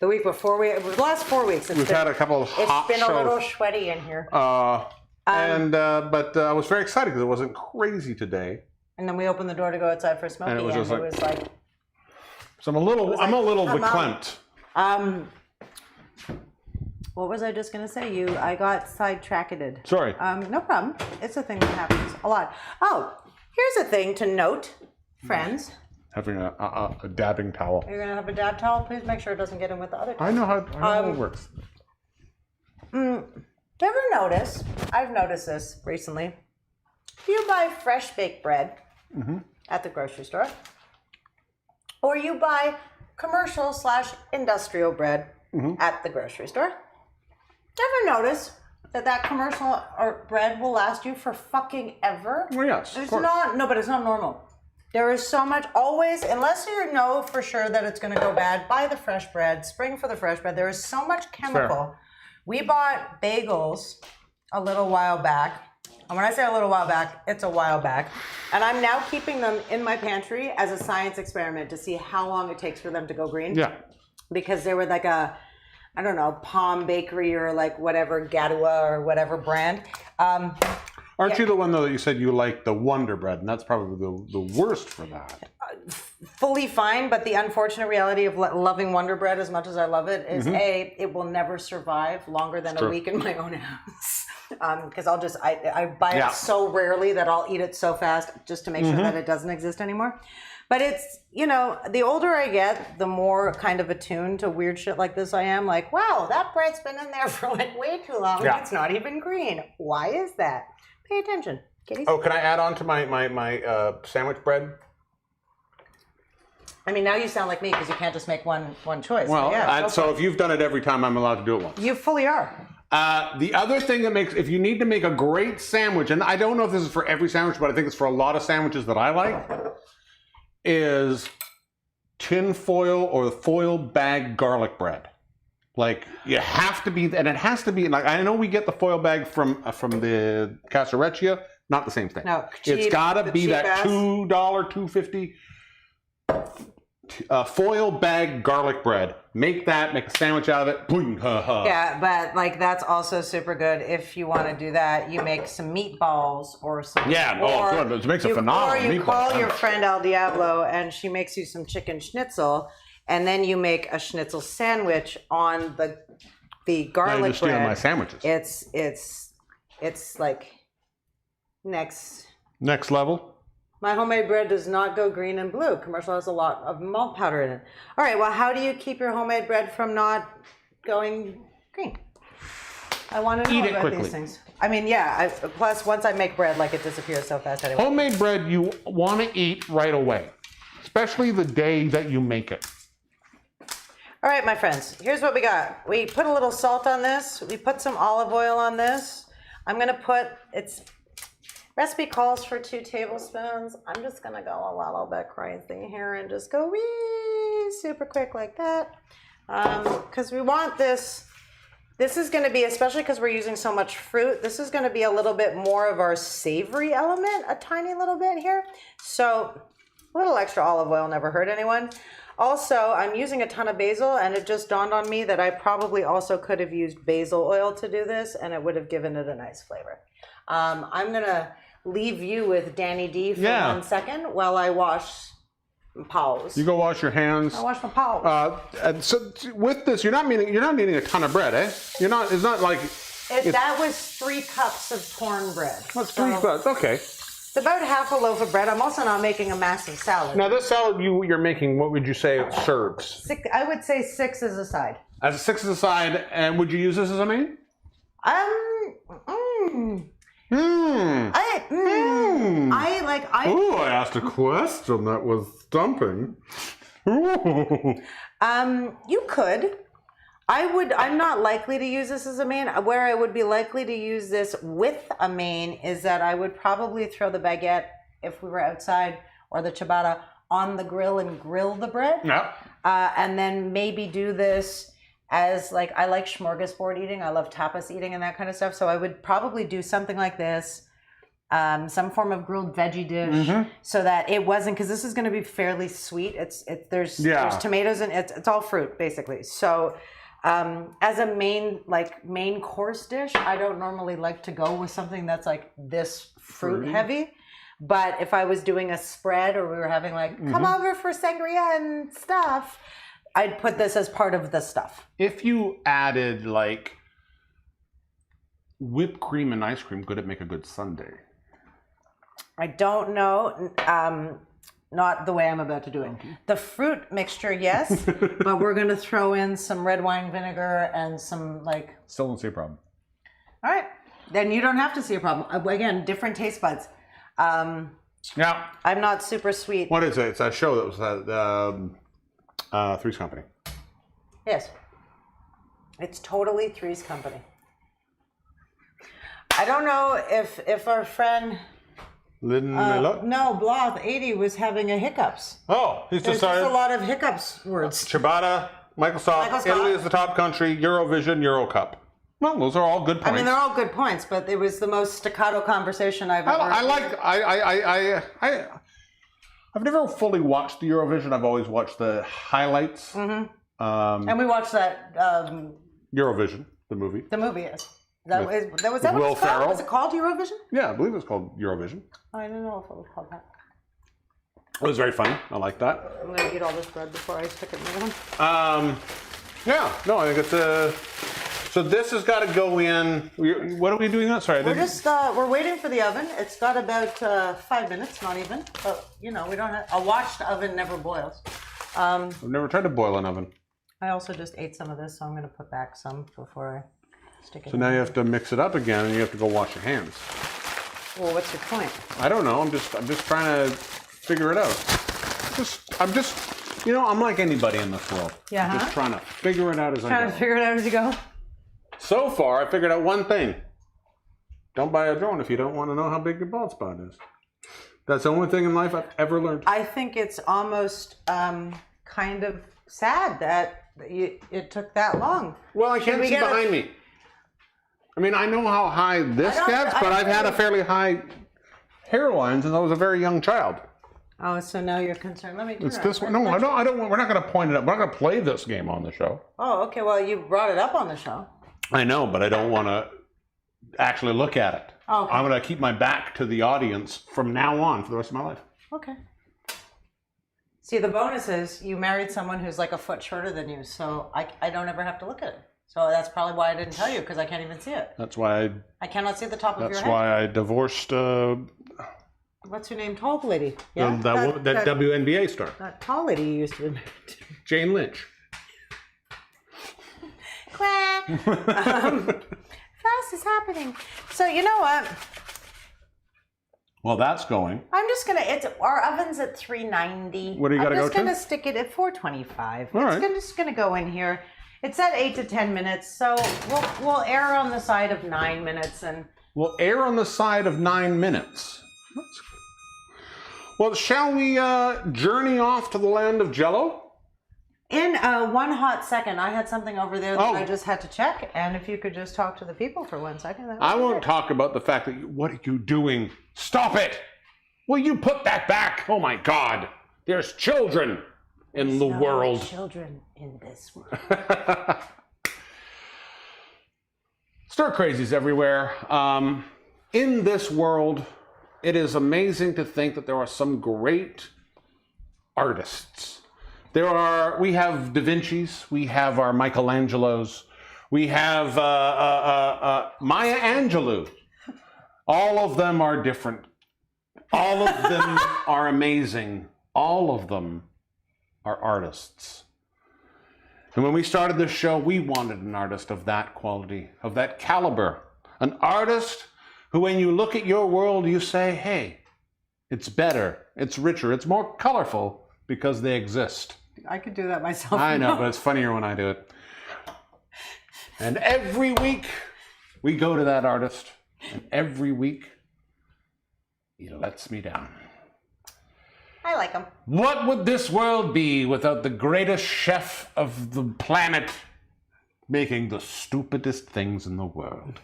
The week before the last 4 weeks, We've had a couple of hot it's been shows. a little sweaty in here. But I was very excited because it wasn't crazy today. And then we opened the door to go outside for Smoothie, And it was just it was like, So I'm a little come on. verklempt. What was I just gonna say? I got sidetracked. Sorry. No problem. It's a thing that happens a lot. Oh, here's a thing to note, friends. Having a dabbing towel. You're gonna have a dab towel. Please make sure it doesn't get in with the other. I know how it works. Do you ever notice? I've noticed this recently. Do you buy fresh baked bread at the grocery store, or you buy commercial/industrial bread at the grocery store? Ever notice that commercial or bread will last you for fucking ever? Well, yes, of It's course. not. But it's not normal. There is so much, always, unless you know for sure that it's going to go bad, buy the fresh bread, spring for the fresh bread. There is so much chemical. We bought bagels a little while back. And when I say a little while back, it's a while back. And I'm now keeping them in my pantry as a science experiment to see how long it takes for them to go green. Yeah. Because they were like I don't know, Palm Bakery or like whatever, Gadua or whatever brand. Aren't you the one, though, that you said you like the Wonder Bread, and that's probably the worst for that? Fully fine, but the unfortunate reality of loving Wonder Bread as much as I love it is it will never survive longer than a week in my own house. Because I buy it so rarely that I'll eat it so fast just to make sure that it doesn't exist anymore. But it's, the older I get, the more kind of attuned to weird shit like this I am. Like, wow, that bread's been in there for like way too long. Yeah. It's not even green. Why is that? Pay attention, kitties. Oh, can I add on to my sandwich bread? I mean, now you sound like me because you can't just make one choice. Well, yeah, so if you've done it every time, I'm allowed to do it once. you fully are. The other thing that makes, if you need to make a great sandwich, and I don't know if this is for every sandwich, but I think it's for a lot of sandwiches that I like, is tin foil or foil bag garlic bread. Like you have to be, and it has to be like I know we get the foil bag from the Casareccia, not the same thing. No, it's cheap, got to the be cheap that ass. $2.50 foil bag garlic bread. Make that, make a sandwich out of it. Boom, ha, ha. Yeah, but like that's also super good. If you want to do that, you make some meatballs or some. Yeah, or good. It makes a phenomenal Or you meatball call your sandwich. friend Elle Diabloe and she makes you some chicken schnitzel, and then you make a schnitzel sandwich on the Now garlic you're stealing bread. my sandwiches. It's like next. Next level. My homemade bread does not go green and blue. Commercial has a lot of malt powder in it. All right, well, how do you keep your homemade bread from not going green? I want to know Eat it about quickly. these things. I mean, yeah. Plus, once I make bread, like it disappears so fast anyway. Homemade bread you want to eat right away, especially the day that you make it. All right, my friends, here's what we got. We put a little salt on this. We put some olive oil on this. I'm going to put, recipe calls for 2 tablespoons. I'm just going to go a little bit crazy here and just go wee super quick like that. Because we want this. This is going to be, especially because we're using so much fruit, this is going to be a little bit more of our savory element, a tiny little bit here. So a little extra olive oil never hurt anyone. Also, I'm using a ton of basil, and it just dawned on me that I probably also could have used basil oil to do this, and it would have given it a nice flavor. I'm going to leave you with Danny D for 1 second while I wash my paws. You go wash your hands. I wash my paws. And so with this, you're not needing a ton of bread, eh? You're not. It's not like. That was 3 cups of corn bread. That's 3 cups. Okay. It's about half a loaf of bread. I'm also not making a massive salad. Now this salad you're making, what would you say it serves? I would say 6 as a side. As a 6 as a side, and would you use this as a main? Ooh, I asked a question that was stumping. Ooh. You could. I'm not likely to use this as a main. Where I would be likely to use this with a main is that I would probably throw the baguette, if we were outside, or the ciabatta on the grill and grill the bread. Yeah. And then maybe do this as like, I like smorgasbord eating. I love tapas eating and that kind of stuff. So I would probably do something like this. Some form of grilled veggie dish, so that it wasn't, because this is going to be fairly sweet. There's tomatoes and it's all fruit basically. So as a main course dish, I don't normally like to go with something that's like this fruit heavy. But if I was doing a spread, or we were having like come over for sangria and stuff, I'd put this as part of the stuff. If you added like whipped cream and ice cream, could it make a good sundae? I don't know. Not the way I'm about to do it. The fruit mixture, yes, but we're going to throw in some red wine vinegar and some like... Still don't see a problem. All right. Then you don't have to see a problem. Again, different taste buds. Yeah. I'm not super sweet. What is it? It's a show that was at Three's Company. Yes. It's totally Three's Company. I don't know if our friend... Bloth 80 was having a hiccups. Oh, he's There's decided. just a lot of hiccups words. Ciabatta, Michael Stock, Italy is the top country, Eurovision, Euro Cup. Well, those are all good points. I mean, they're all good points, but it was the most staccato conversation I've ever. I've never fully watched the Eurovision. I've always watched the highlights. And we watched that. Eurovision, the movie. The movie is. Was that what Will it's called? Ferrell. Was it called Eurovision? Yeah, I believe it was called Eurovision. I don't know if it was called that. It was very funny. I like that. I'm gonna eat all this bread before I stick it in the oven. Yeah, no, I think it's so this has got to go in. What are we doing now? Sorry, We're waiting for the oven. It's got about 5 minutes, not even. But we don't have a watched oven never boils. I've never tried to boil an oven. I also just ate some of this, so I'm gonna put back some before I stick it. So now you have to mix it up again, and you have to go wash your hands. Well, what's your point? I don't know. I'm just trying to figure it out. I'm like anybody in this world. Yeah. I'm just trying to figure it out as I go. Trying to figure it out as you go. So far, I figured out one thing. Don't buy a drone if you don't want to know how big your bald spot is. That's the only thing in life I've ever learned. I think it's almost kind of sad that it took that long. Well, I can't we see get behind me. I mean, I know how high this gets, but I've had a fairly high hairline since I was a very young child. Oh, so now you're concerned. Let me do It's this one. No, I don't want. We're not going to point it up. We're not going to play this game on the show. Oh, okay. Well, you brought it up on the show. I know, but I don't want to actually look at it. Oh, okay. I'm going to keep my back to the audience from now on for the rest of my life. Okay. See, the bonus is you married someone who's like a foot shorter than you, so I don't ever have to look at it. So that's probably why I didn't tell you, because I can't even see it. That's why I cannot see the top of your That's head. why I divorced What's her name? Tall lady. Yeah. that WNBA star, That tall lady you used to be married to. Jane Lynch. Quack. Fast is happening. So you know what? Well, that's going. I'm just gonna. Our oven's at 390. What do you gotta go I'm to? just gonna stick it at 425. All right. Just gonna go in here. It's at 8 to 10 minutes, so we'll err on the side of 9 minutes and. We'll err on the side of 9 minutes. Well, shall we journey off to the land of Jell-O? In one hot second, I had something over there that Oh. I just had to check, and if you could just talk to the people for 1 second. That would I be won't great. talk about the fact that what are you doing? Stop it! Will you put that back? Oh my God! There's children in the No world. children in this world. Stir crazies everywhere. In this world, it is amazing to think that there are some great artists. We have Da Vinci's, we have our Michelangelos, we have Maya Angelou. All of them are different. All of them are amazing. All of them are artists. And when we started this show, we wanted an artist of that quality, of that caliber. An artist who, when you look at your world, you say, hey, it's better, it's richer, it's more colorful because they exist. I could do that myself. I know, but it's funnier when I do it. And every week, we go to that artist, and every week, he lets me down. I like them. What would this world be without the greatest chef of the planet making the stupidest things in the world?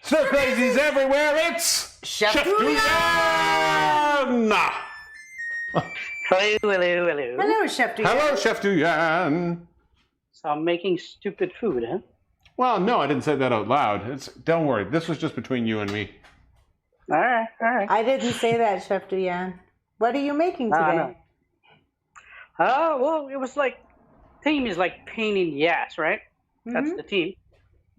Stir crazies everywhere, it's Chef Duy-An! Hello, hello, hello. Hello, Chef Duy-An. Hello, Chef Duy-An. So I'm making stupid food, huh? Well, no, I didn't say that out loud. Don't worry, this was just between you and me. All right, all right. I didn't say that, Chef Duy-An. What are you making today? No. Well, it was like, theme is like pain in the ass, right? That's the theme.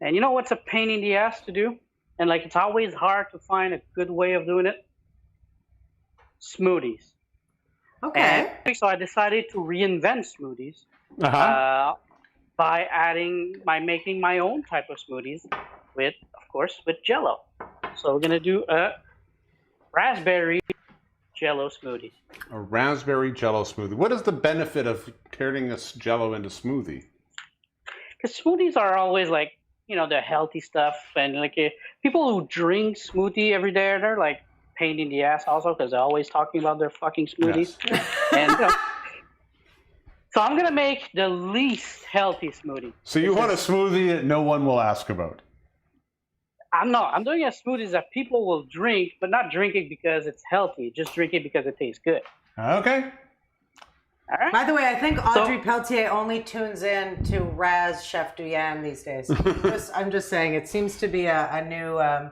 And you know what's a pain in the ass to do? And like, it's always hard to find a good way of doing it? Smoothies. Okay. And so I decided to reinvent smoothies by making my own type of smoothies with, of course, with Jell-O. So we're gonna do a raspberry Jell-O smoothie. A raspberry Jell-O smoothie. What is the benefit of turning this Jell-O into smoothie? Because smoothies are always like, you know, the healthy stuff, and like people who drink smoothie every day, they're like pain in the ass also because they're always talking about their fucking smoothies. Yes. And so I'm gonna make the least healthy smoothie. So you want a smoothie that no one will ask about? I'm doing a smoothie that people will drink, but not drink it because it's healthy. Just drink it because it tastes good. Okay. All right. By the way, I think Audrey Pelletier only tunes in to Raz Chef Duy-An these days. I'm just saying, it seems to be a new. I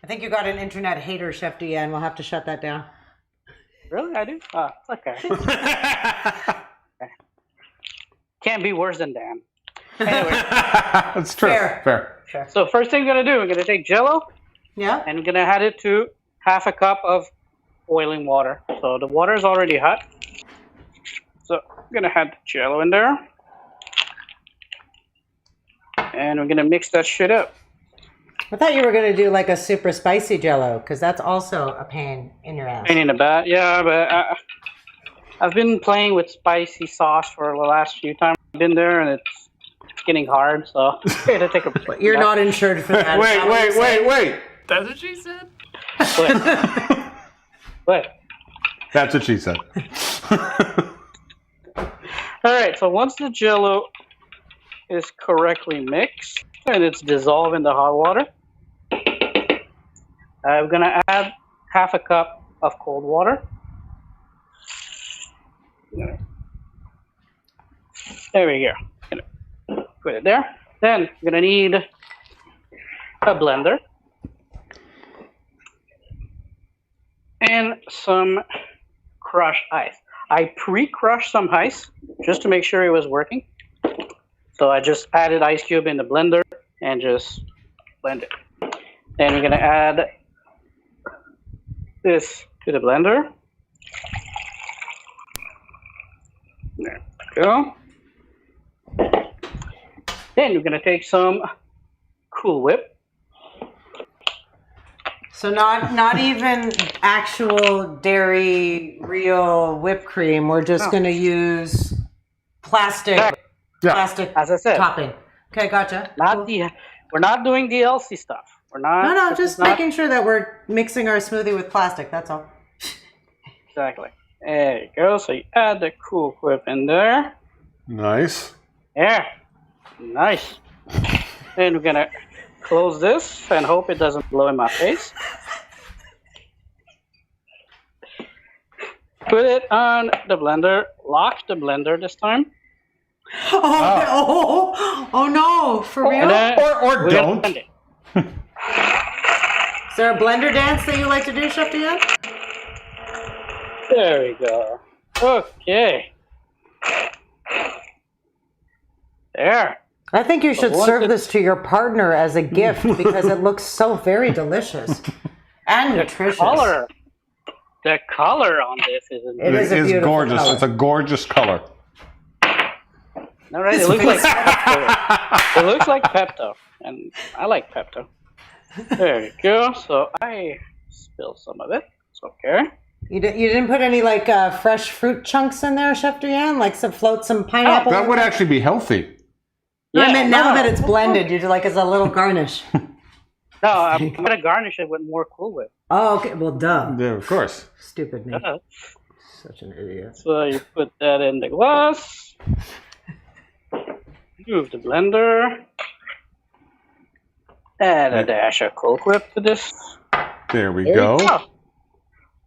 think you got an internet hater, Chef Duy-An. We'll have to shut that down. Really? I do? Oh, okay. Can't be worse than Dan. Anyway. That's true. Fair. So first thing I'm going to do, I'm going to take Jell-O Yeah. and I'm going to add it to half a cup of boiling water. So the water is already hot. So I'm going to add the Jell-O in there. And we're going to mix that shit up. I thought you were going to do like a super spicy Jell-O, because that's also a pain in your ass. Pain in the butt, yeah, but I've been playing with spicy sauce for the last few times I've been there, and it's getting hard, so I had to take a break. You're not insured for that. Wait. That's what she said. What? That's what she said. All right, so once the Jell-O is correctly mixed and it's dissolved in the hot water, I'm gonna add half a cup of cold water. There we go. Gonna put it there. Then you're gonna need a blender and some crushed ice. I pre-crushed some ice just to make sure it was working. So I just added ice cube in the blender and just blend it. Then we're gonna add this to the blender. There we go. Then you're gonna take some Cool Whip. So not even actual dairy real whipped cream. We're just going to use plastic As I said, topping. Okay, gotcha. not the we're not doing the LC stuff. We're not. No, this just is not- making sure that we're mixing our smoothie with plastic. That's all. Exactly. There you go. So you add the Cool Whip in there. Nice. Yeah. Nice. Then we're gonna close this and hope it doesn't blow in my face. Put it on the blender. Lock the blender this time. Oh no! For real? And then Or we're gonna don't. blend it. Is there a blender dance that you like to do, Chef Duy-An? There we go. Okay. There. I think you should once serve it- this to your partner as a gift because it looks so very delicious and nutritious. The color on this is It is a beautiful gorgeous. color. It's a gorgeous color. all right. It looks like Pepto. It looks like Pepto, and I like Pepto. There you go. So I spilled some of it. It's okay. You didn't put any like fresh fruit chunks in there, Chef Duy-An? Like float some pineapple? That in would there? actually be healthy. No, I meant now no. that it's blended, you do like as a little garnish. No, I'm gonna garnish it with more Cool Whip. Oh, okay. Well, duh. Yeah, of course. Stupid me. Uh, Such an idiot. So you put that in the glass. Move the blender. Add a dash of Cool Whip to this. There we There go. you go.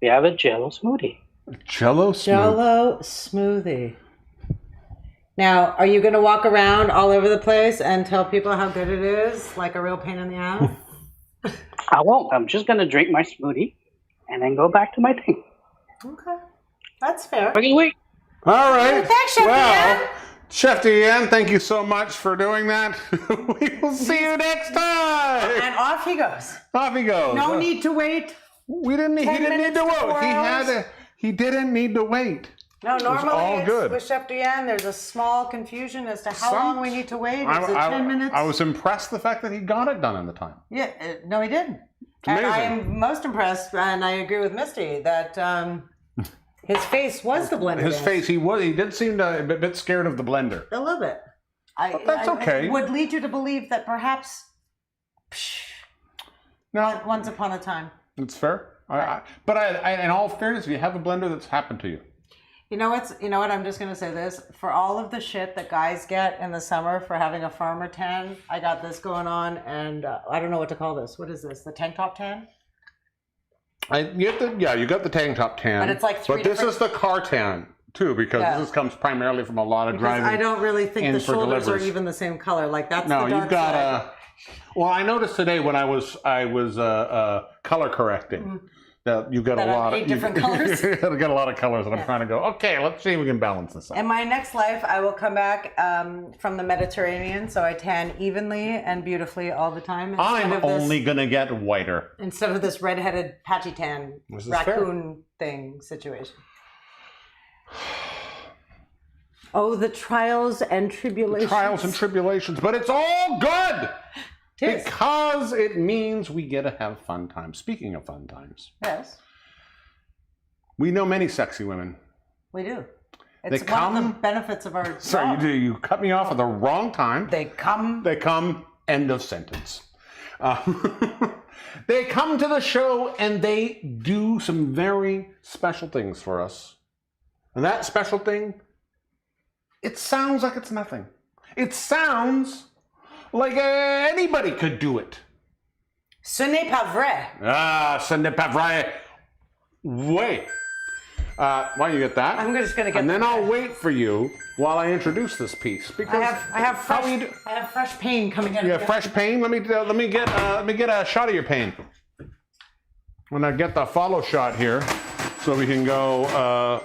We have a Jell-O smoothie. Jell-O smoothie. Jell-O smoothie. Now, are you going to walk around all over the place and tell people how good it is, like a real pain in the ass? I won't. I'm just gonna drink my smoothie and then go back to my thing. Okay, that's fair. Okay, wait. All right. Thanks, Chef Duy-An. Chef Duy-An, thank you so much for doing that. We will see you next time. And off he goes. Off he goes. No need to wait. We didn't. He 10 didn't need minutes to to wait. 4 He hours. had. He didn't need to wait. No, normally all it's good. with Chef Duy-An, there's a small confusion as to how Some- long we need to wait. Is it 10 minutes? I was impressed the fact that he got it done in the time. Yeah, no, he didn't. And I amazing. am most impressed, and I agree with Misty, that his face was the blender. His dance. face. He did seem a bit scared of the blender. A little bit. But that's okay. I would lead you to believe that perhaps No, once upon a time. it's fair. But in all fairness, if you have a blender that's happened to you, You know what? I'm just gonna say this. For all of the shit that guys get in the summer for having a farmer tan, I got this going on, and I don't know what to call this. What is this? The tank top tan? you got the tank top tan. But it's like three But this is the car tan too, because Yeah. this comes primarily from a lot of Because driving. I don't really think in the for shoulders deliveries. are even the same color. Like that's No, the dark you've got side. Well, I noticed today when I was color correcting that you've got That a I lot hate of different colors? You've got a lot of colors, and I'm trying to go. Okay, let's see if we can balance this out. In my next life, I will come back from the Mediterranean, so I tan evenly and beautifully all the time. I'm only gonna get whiter. Instead of this redheaded patchy tan This is raccoon thing situation. Oh, the trials and tribulations. Trials and tribulations, but it's all good It is. because it means we get to have fun times. Speaking of fun times, Yes, we know many sexy women. we do. It's They one of the come- benefits of our Sorry, job. you cut me off at the wrong time. They come. They come, end of sentence. They come to the show and they do some very special things for us. And that special thing it sounds like it's nothing. It sounds like anybody could do it. Ce n'est pas vrai. Ah, ce n'est pas vrai. Wait. Why don't you get that? I'm just gonna get. And then I'll wait for you while I introduce this piece because I have fresh pain coming in. You have fresh pain. Let me get a shot of your pain. When I get the follow shot here, so we can go.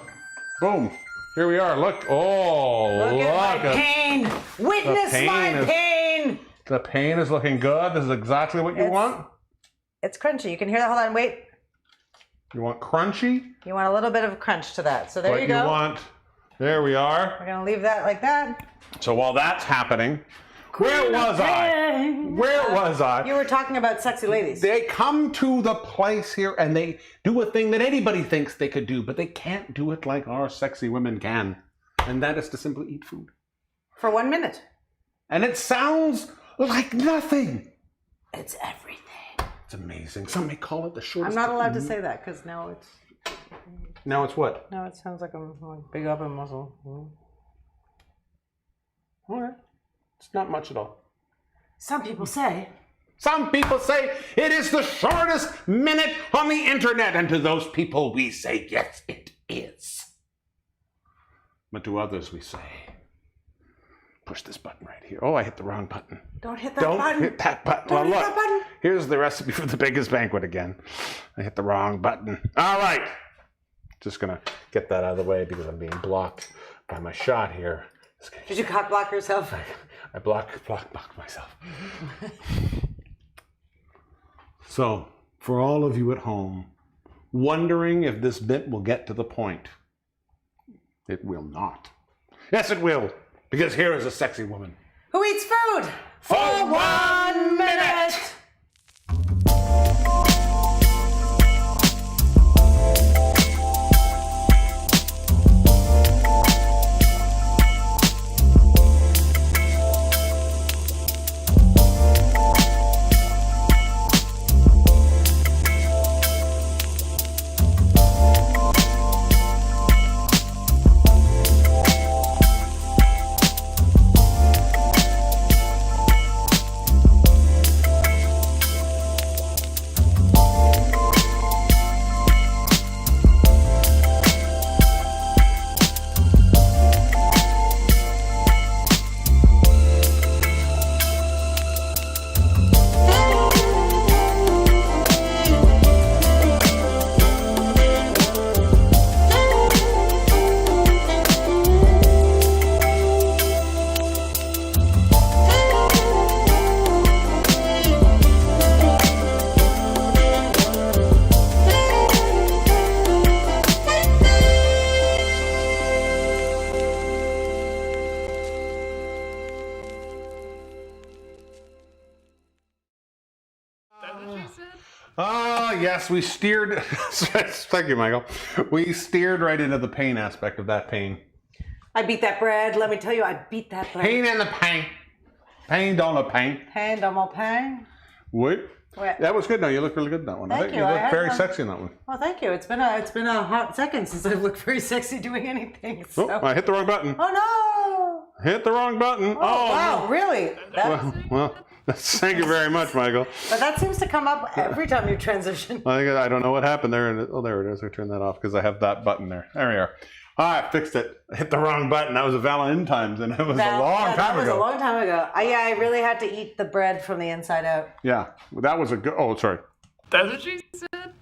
Boom. Here we are. Look. Oh, look at my pain. Witness my pain. The pain is looking good. This is exactly what you want. It's crunchy. You can hear that. Hold on. Wait. You want crunchy? You want a little bit of crunch to that. So there you go. There we are. We're going to leave that like that. So while that's happening, where was I? Where was I? You were talking about sexy ladies. They come to the place here and they do a thing that anybody thinks they could do, but they can't do it like our sexy women can. And that is to simply eat food. For 1 minute. And it sounds like nothing. It's everything. It's amazing. Some may call it the shortest. I'm not allowed to say that because now it's... Now it's what? Now it sounds like I'm big up in muscle. All right. It's not much at all. Some people say. Some people say it is the shortest minute on the internet. And to those people we say, yes, it is. But to others we say, push this button right here. Oh, I hit the wrong button. Don't hit that button. Don't hit that button. Don't hit look, that button. Here's the recipe for the biggest banquet again. I hit the wrong button. All right. Just going to get that out of the way because I'm being blocked by my shot here. Did you cock block yourself? I blocked myself. So, for all of you at home, wondering if this bit will get to the point, it will not. Yes, it will, because here is a sexy woman. Who eats food? For 1 minute! Yes, we steered. Thank you, Michael. We steered right into the pain aspect of that pain. I beat that bread. Let me tell you, I beat that bread. Pain and the pain. Pain dans le pain. Pain dans mon pain. Wait. What? That was good. No, you look really good in that one. Thank I think you. you look very sexy in that one. Well, thank you. It's been a hot second since I've looked very sexy doing anything. So. Oh, I hit the wrong button. Oh no! Hit the wrong button. Oh wow, no. really? Well, thank you very much, Michael. But that seems to come up every time you transition. I don't know what happened there. Oh, there it is. I turned that off because I have that button there. There we are. I fixed it. I hit the wrong button. That was a Valentine's, and it was a long time ago. That was a long time ago. I really had to eat the bread from the inside out. Yeah, that was a good. Oh, sorry. That's what she said.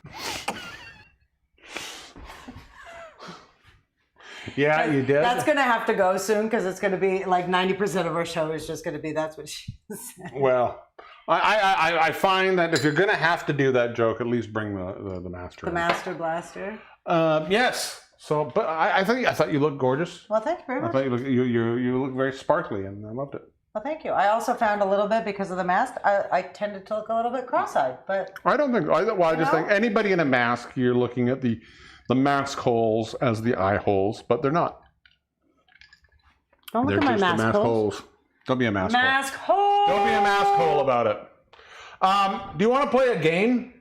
Yeah, you did. That's going to have to go soon because it's going to be like 90% of our show is just going to be that's what she said. Well, I find that if you're going to have to do that joke, at least bring the master. The Master Blaster. Yes. So, but I thought you looked gorgeous. Well, thank you very much. I thought you look very sparkly, and I loved it. Well, thank you. I also found a little bit because of the mask. I tended to look a little bit cross-eyed, but I don't think. I just think anybody in a mask, you're looking at the mask holes as the eye holes, but they're not. Don't look They're at my just mask the holes. Don't be a mask hole. Mask hole. Don't be a mask hole about it. Do you want to play a game?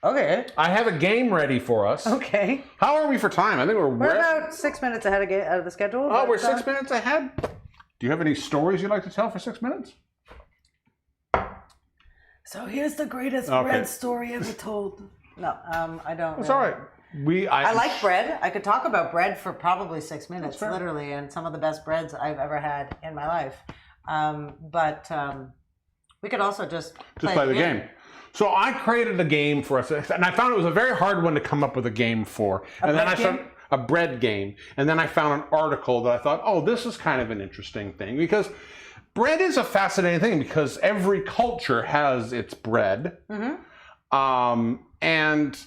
Okay. I have a game ready for us. Okay. How are we for time? I think We're about 6 minutes ahead of the schedule. Oh, we're 6 minutes ahead? Do you have any stories you'd like to tell for 6 minutes? So here's the greatest bread story ever told. No, I don't. It's all right. I like bread. I could talk about bread for probably 6 minutes, literally, and some of the best breads I've ever had in my life. But we could also just play the game. So I created a game for us, and I found it was a very hard one to come up with a game for. And then I found a bread game, and then I found an article that I thought, oh, this is kind of an interesting thing, because bread is a fascinating thing because every culture has its bread. And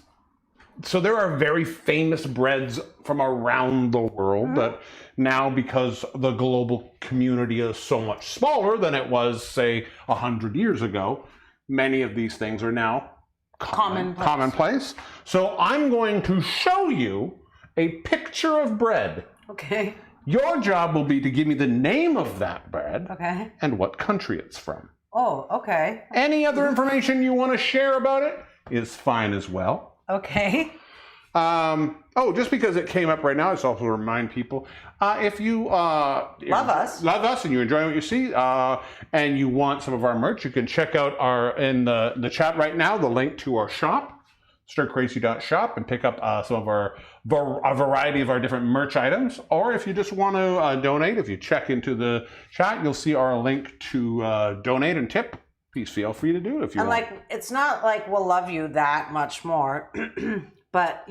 so there are very famous breads from around the world that now, because the global community is so much smaller than it was, say, 100 years ago, many of these things are now commonplace. So I'm going to show you a picture of bread. Okay. Your job will be to give me the name of that bread and what country it's from. Oh, okay. Any other information you want to share about it is fine as well. Okay. Just because it came up right now, I just also remind people, if you love us and you enjoy what you see, and you want some of our merch, you can check out in the chat right now the link to our shop, stircrazy.shop, and pick up some of a variety of our different merch items. Or if you just want to donate, if you check into the chat, you'll see our link to donate and tip. Please feel free to do it if you want. It's not like we'll love you that much more, but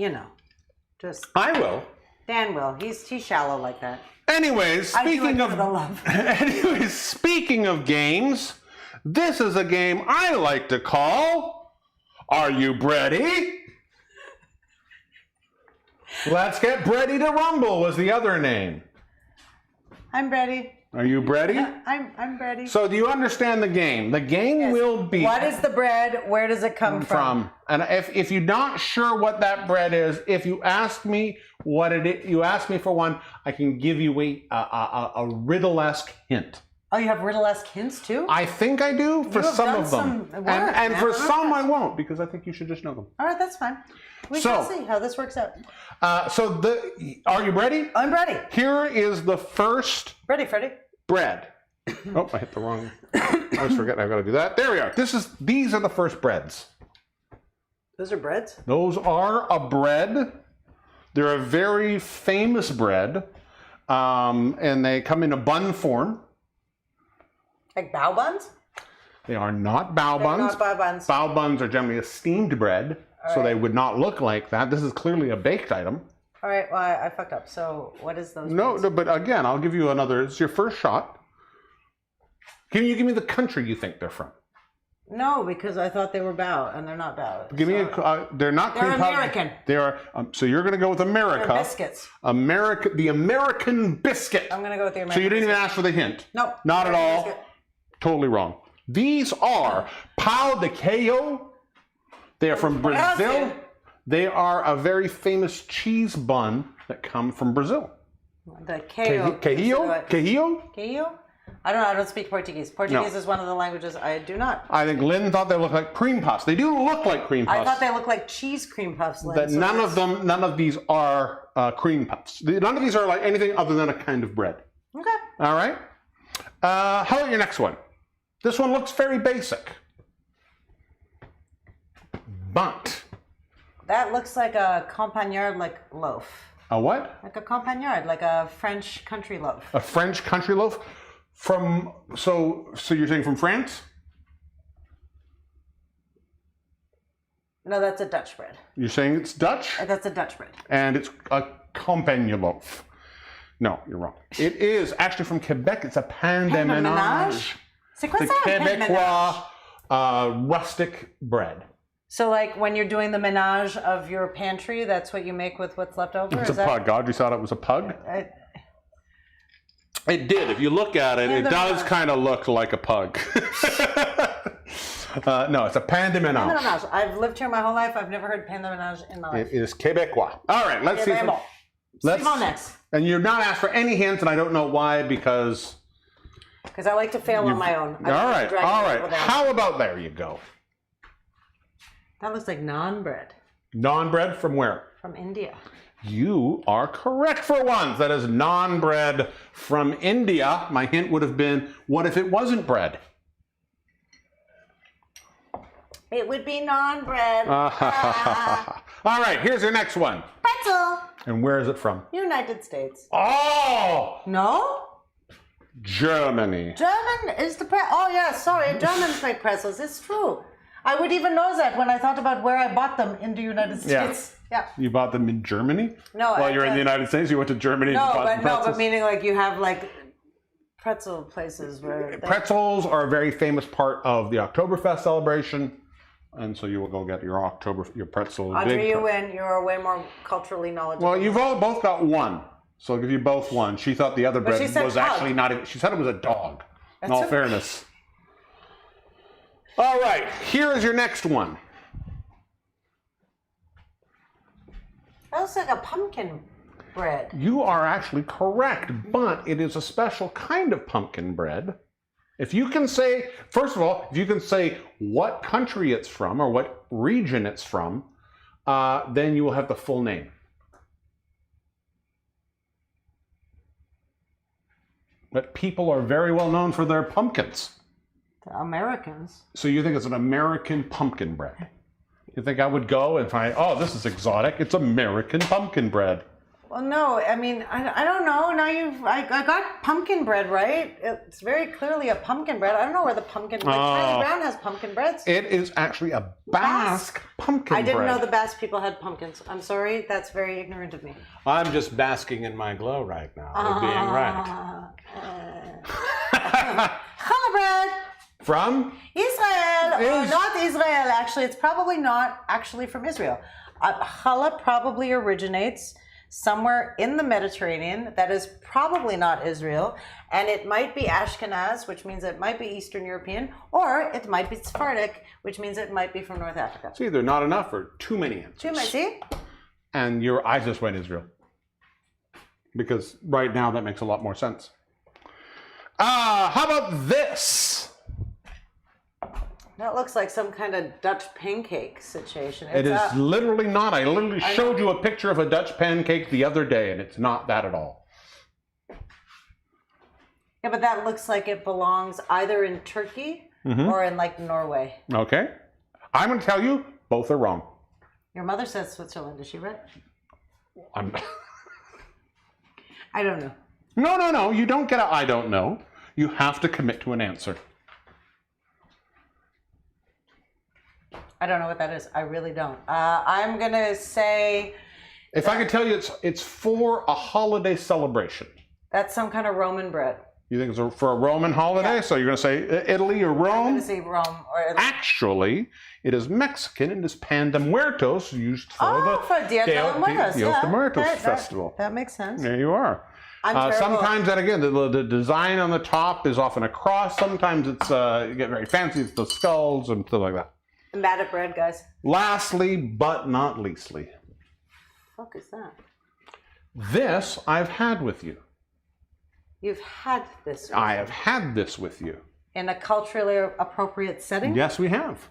just I will. Dan will. He's shallow like that. Anyways, speaking of games, this is a game I like to call Are You Bready? Let's Get Bready to Rumble was the other name. I'm Bready. Are you Bready? Yeah, I'm Bready. So do you understand the game? The game will be... What is the bread? Where does it come from? And if you're not sure what that bread is, if you ask me what it is, you ask me for one, I can give you a riddle-esque hint. Oh, you have riddle-esque hints too? I think I do for some of them. And for some I won't, because I think you should just know them. All right, that's fine. We shall see how this works out. Are you ready? I'm ready. Here is the first... Ready, Freddie. Bread. Oh, I hit the wrong... I always forget I've got to do that. There we are. These are the first breads. Those are breads? Those are a bread. They're a very famous bread. And they come in a bun form. Like bao buns? They are not bao buns. Not bao buns. Bao buns are generally a steamed bread, so they would not look like that. This is clearly a baked item. All right, well, I fucked up. So what is those? No, but again, I'll give you another. It's your first shot. Can you give me the country you think they're from? No, because I thought they were bao, and they're not bao. Give me they're not. They're American. They are. So you're going to go with America. They're biscuits. The American biscuit. I'm going to go with the American. So you didn't even ask for the hint. No. Not at all. Biscuit. Totally wrong. These are pão de queijo. They are from Brazil. They are a very famous cheese bun that come from Brazil. The queijo. Queijo? I don't know. I don't speak Portuguese. Portuguese is one of the languages I do not. I think Lynn thought they looked like cream puffs. They do look like cream puffs. I thought they looked like cheese cream puffs, Lynn. None of these are cream puffs. None of these are like anything other than a kind of bread. Okay. All right. How about your next one? This one looks very basic. But that looks like a campagnard loaf. A what? Like a campagnard, like a French country loaf. A French country loaf? So you're saying from France? No, that's a Dutch bread. You're saying it's Dutch? That's a Dutch bread. And it's a campagne loaf. No, you're wrong. It is actually from Quebec. It's a pain de ménage. C'est quoi the ça? Québécois rustic bread. So like when you're doing the ménage of your pantry, that's what you make with what's left over? It's a pug. Audrey thought it was a pug? It did. If you look at it, it does kind of look like a pug. No, it's a pain de ménage. I've lived here my whole life. I've never heard pain de ménage in my life. It is Québécois. All right, let's see. Next. And you're not asked for any hints, and I don't know why, because I like to fail on my own. All right. How about there you go? That looks like naan bread Naan bread from where? from India. You are correct for once. That is naan bread from India. My hint would have been, what if it wasn't bread? It would be naan bread. All right, here's your next one. Pretzel. And where is it from? United States. Oh, No? Germany. German is the oh yeah, sorry, Germans make pretzels. It's true. I would even know that when I thought about where I bought them in the United States. Yeah. You bought them in Germany? No. While you're in the United States, you went to Germany and bought some pretzels? but meaning like you have like pretzel places where Pretzels are a very famous part of the Oktoberfest celebration, and so you will go get your pretzel. Audrey, you win. You're way more culturally knowledgeable. Well, you've all both got one, so I'll give you both one. She thought the other bread she said was pug. actually not. She said it was a dog. In all That's fairness. All right, here is your next one. That looks like a pumpkin bread. You are actually correct, but it is a special kind of pumpkin bread. If you can say, first of all, if you can say what country it's from or what region it's from, then you will have the full name. But people are very well known for their pumpkins. The Americans. So you think it's an American pumpkin bread? You think I would go and find, oh, this is exotic. It's American pumpkin bread. Well, no, I mean, I don't know. Now I got pumpkin bread, right? It's very clearly a pumpkin bread. I don't know where the pumpkin, like Charlie Brown has pumpkin breads. It is actually a Basque pumpkin bread. I didn't know the Basque people had pumpkins. I'm sorry, that's very ignorant of me. I'm just basking in my glow right now of being right. Challah bread. From? Israel. Not Israel, actually. It's probably not actually from Israel. Challah probably originates somewhere in the Mediterranean. That is probably not Israel. And it might be Ashkenaz, which means it might be Eastern European, or it might be Sephardic, which means it might be from North Africa. It's either not enough or too many answers. Too many, see? And your eyes just went Israel. Because right now that makes a lot more sense. How about this? That looks like some kind of Dutch pancake situation. It is literally not. I literally showed you a picture of a Dutch pancake the other day, and it's not that at all. Yeah, but that looks like it belongs either in Turkey or in like Norway. Okay. I'm going to tell you, both are wrong. Your mother says Switzerland. Is she right? I'm... I don't know. No. You don't get a I don't know. You have to commit to an answer. I don't know what that is. I really don't. I'm going to say... If I could tell you it's for a holiday celebration. That's some kind of Roman bread. You think it's for a Roman holiday? Yeah. So you're going to say Italy or Rome? I'm going to say Rome or Italy. Actually, it is Mexican and is Pan de Muertos, used for for Dia de los Muertos. Dios de Muertos festival. That makes sense. There you are. Sometimes, and again, the design on the top is often a cross. Sometimes it's you get very fancy. It's the skulls and stuff like that. I'm mad at bread, guys. Lastly, but not leastly, What the fuck is that? this I've had with you. You've had this I have had this with you. in a culturally appropriate setting? Yes, we have.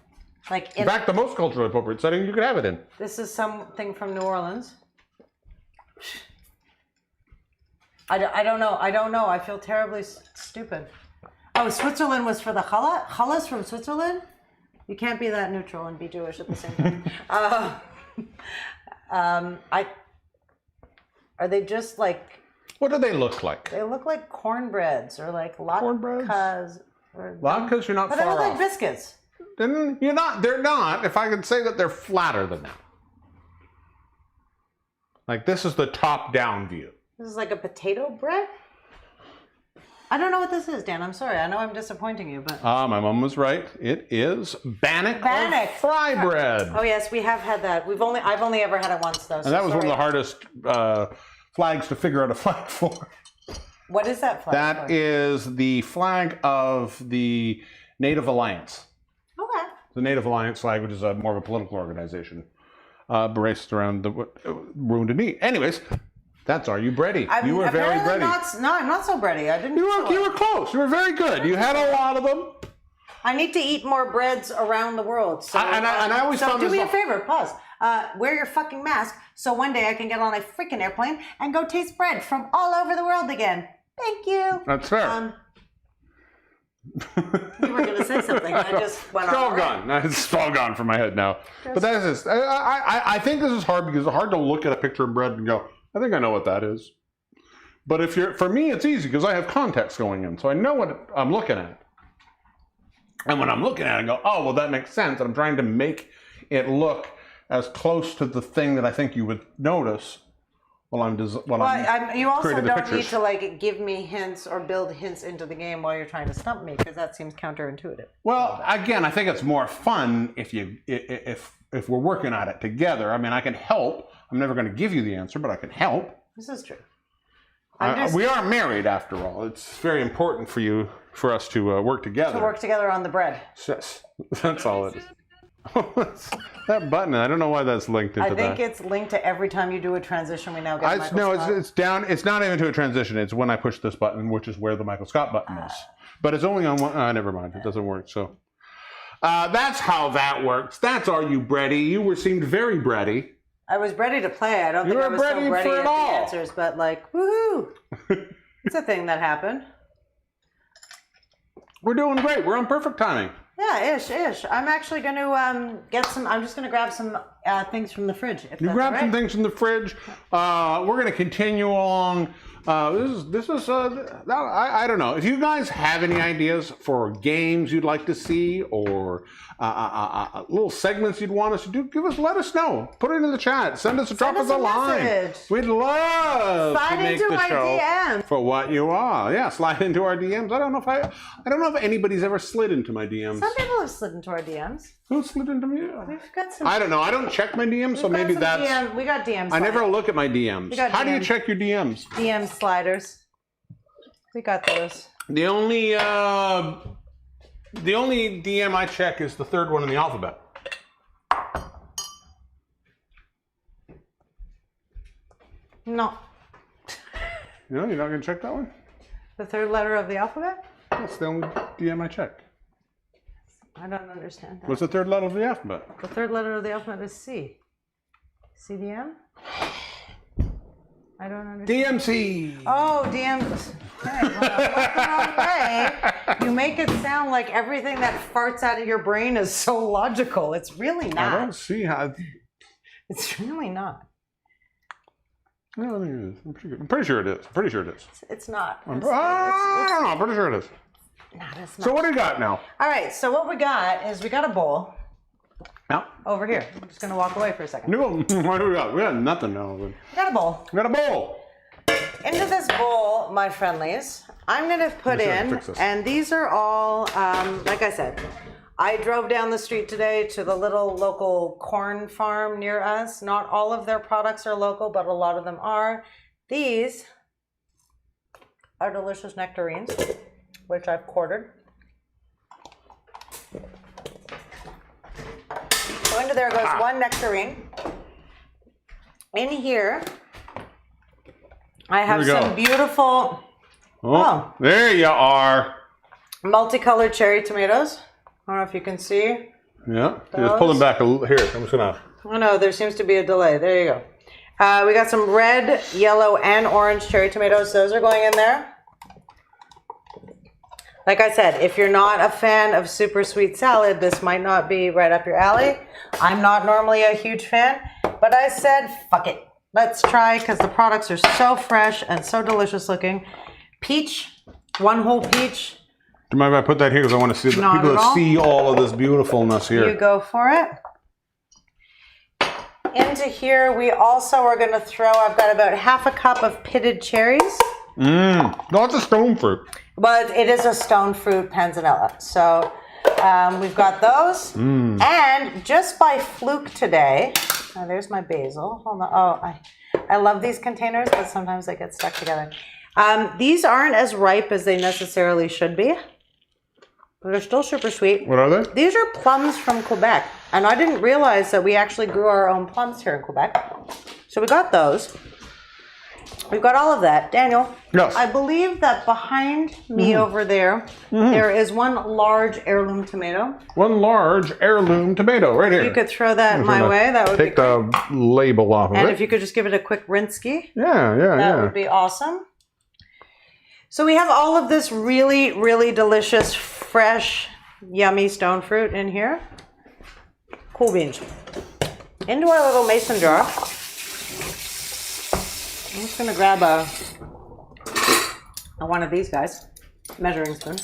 Like In fact, the most culturally appropriate setting you could have it in. this is something from New Orleans. I don't know. I feel terribly stupid. Oh, Switzerland was for the challah? Challah's from Switzerland? You can't be that neutral and be Jewish at the same time. Are they just like... What do they look like? They look like cornbreads or like Cornbreads? latkes. Latkes, you're not But far they look like off. biscuits. Then you're not. They're not. If I could say that they're flatter than that. Like this is the top-down view. This is like a potato bread? I don't know what this is, Dan. I'm sorry. I know I'm disappointing you, but... My mom was right. It is bannock or fry bread. Oh, yes, we have had that. I've only ever had it once, though. And that was one of the hardest flags to figure out a flag for. What is that flag? That is the flag of the Native Alliance. Okay. The Native Alliance flag, which is more of a political organization, based around the Wounded Knee. Anyways, that's Are You Bready? You were very bready. No, I'm not so bready. I didn't. You were close. You were very good. You had a lot of them. I need to eat more breads around the world. So, I always found do this me a favor, pause. Wear your fucking mask so one day I can get on a freaking airplane and go taste bread from all over the world again. Thank you. That's fair. You were going to say something. I just went It's on. all gone. It's all gone from my head now. But that is this. I think this is hard because it's hard to look at a picture of bread and go, I think I know what that is. But if you're, for me, it's easy because I have context going in, so I know what I'm looking at. And when I'm looking at it, I go, oh, well, that makes sense. And I'm trying to make it look as close to the thing that I think you would notice while I'm you also creating the don't pictures. need to like give me hints or build hints into the game while you're trying to stump me, because that seems counterintuitive. Well, again, I think it's more fun if we're working at it together. I mean, I can help. I'm never going to give you the answer, but I can help. This is true. We are married, after all. It's very important for us to work together. To work together on the bread. Yes, that's all it is. That button, I don't know why that's linked into that. I think it's linked to every time you do a transition. We now get Michael Scott. it's down. It's not even to a transition. It's when I push this button, which is where the Michael Scott button is. But it's only on one. Never mind. It doesn't work. So that's how that works. That's Are You Bready? You seemed very bready. I was ready to play. I don't think I was so ready at the answers, but like, woohoo! It's a thing that happened. We're doing great. We're on perfect timing. Yeah, ish. I'm actually going to get some. I'm just going to grab some things from the fridge. You grab some things from the fridge. We're going to continue along. This is. I don't know if you guys have any ideas for games you'd like to see or little segments you'd want us to do. Let us know. Put it in the chat. Drop us a line. Message. We'd love slide to make into the my show DM. for what you are. Yeah, slide into our DMs. I don't know if anybody's ever slid into my DMs. Some people have slid into our DMs. Who slid into me? We've got some. I don't know. I don't check my DMs, so maybe that's. We got DMs. I never look at my DMs. How do you check your DMs? DM sliders. We got those. The only DM I check is the third one in the alphabet. No. No, you're not going to check that one? The third letter of the alphabet? That's the only DM I check. I don't understand that. What's the third letter of the alphabet? The third letter of the alphabet is C. CDM? I don't understand. DMC! Oh, DMC. Okay, well, the wrong way. You make it sound like everything that farts out of your brain is so logical. It's really not. I don't see how. It's really not. No, I think it is. I'm pretty sure it is. It's not. I don't know. I'm pretty sure it is. Not as much. So what do you got now? All right, so what we got is we got a bowl. Yeah. Over here. I'm just going to walk away for a second. No, what do we got? We got nothing now. We got a bowl. We got a bowl. Into this bowl, my friendlies, I'm going to put in, and these are all, like I said, I drove down the street today to the little local corn farm near us. Not all of their products are local, but a lot of them are. These are delicious nectarines, which I've quartered. So into there goes one nectarine. In here, I have some beautiful, there you are. multicolored cherry tomatoes. I don't know if you can see. Yeah, just pull them back a little. Here, I'm just gonna. Oh no, there seems to be a delay. There you go. We got some red, yellow, and orange cherry tomatoes. Those are going in there. Like I said, if you're not a fan of super sweet salad, this might not be right up your alley. I'm not normally a huge fan, but I said, fuck it. Let's try, because the products are so fresh and so delicious looking. Peach, one whole peach. Do you mind if I put that here? Because I want to see people to see all of this beautifulness here. You go for it. Into here, we also are going to throw, I've got about half a cup of pitted cherries. No, it's a stone fruit. But it is a stone fruit panzanella. So we've got those. And just by fluke today, there's my basil. Hold on. Oh, I love these containers, but sometimes they get stuck together. These aren't as ripe as they necessarily should be. But they're still super sweet. What are they? These are plums from Quebec. And I didn't realize that we actually grew our own plums here in Quebec. So we got those. we've got all of that. Daniel, Yes. I believe that behind me over there, there is one large heirloom tomato. One large heirloom tomato right here. You could throw that I'm my gonna way. That would be take great. the label off of And it. if you could just give it a quick rinse-ski, Yeah, that would be awesome. So we have all of this really, really delicious, fresh, yummy stone fruit in here. Cool beans. Into our little mason jar. I'm just going to grab one of these guys, measuring spoon.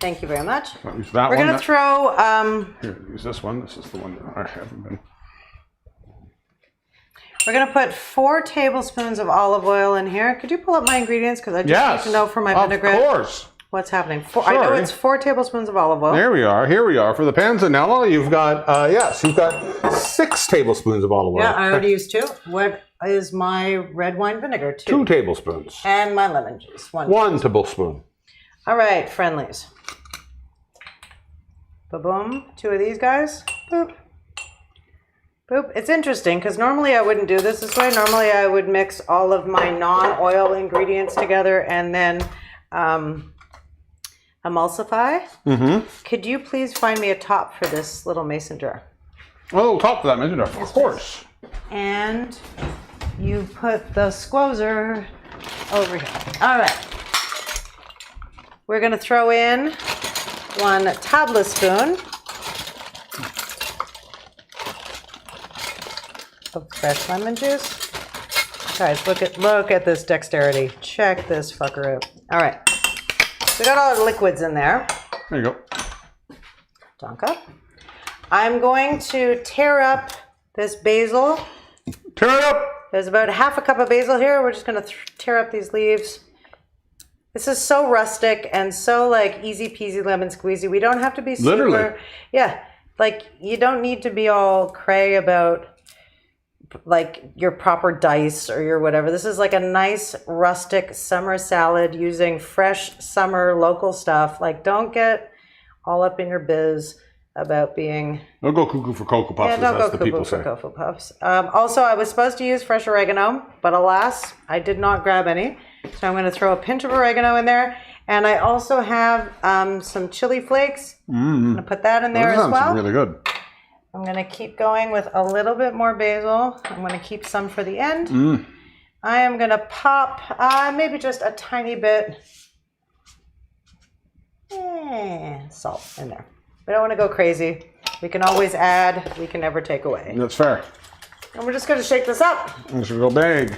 Thank you very much. Use that We're one. going to throw... Here, use this one. This is the one that I haven't been. We're going to put 4 tablespoons of olive oil in here. Could you pull up my ingredients? Because I just need to know for my vinaigrette Of course. what's happening. I know it's 4 tablespoons of olive oil. There we are. Here we are. For the panzanella, you've got, yes, you've got 6 tablespoons of olive oil. Yeah, I already used 2. What is my red wine vinegar? 2 tablespoons. And my lemon juice. 1 tablespoon. All right, friendlies. Ba-boom. 2 of these guys. Boop. Boop. It's interesting because normally I wouldn't do this way. Normally I would mix all of my non-oil ingredients together and then emulsify. Could you please find me a top for this little mason jar? A little top for that, isn't it? Of course. And you put the squozer over here. All right. We're going to throw in 1 tablespoon of fresh lemon juice. Guys, look at this dexterity. Check this fucker out. All right. We got all the liquids in there. There you go. Donka. I'm going to tear up this basil. Tear it up. There's about half a cup of basil here. We're just going to tear up these leaves. This is so rustic and so like easy peasy lemon squeezy. We don't have to be super... Literally. Yeah. Like you don't need to be all cray about like your proper dice or your whatever. This is like a nice rustic summer salad using fresh summer local stuff. Like don't get all up in your biz about being... Don't go cuckoo for Cocoa Puffs, Yeah, don't as go the people cuckoo for say. Cocoa Puffs. Also, I was supposed to use fresh oregano, but alas, I did not grab any. So I'm going to throw a pinch of oregano in there. And I also have some chili flakes. I'm going to put that in there That as well. sounds really good. I'm going to keep going with a little bit more basil. I'm going to keep some for the end. I am going to pop maybe just a tiny bit salt in there. We don't want to go crazy. We can always add. We can never take away. That's fair. And we're just going to shake this up. This should go big.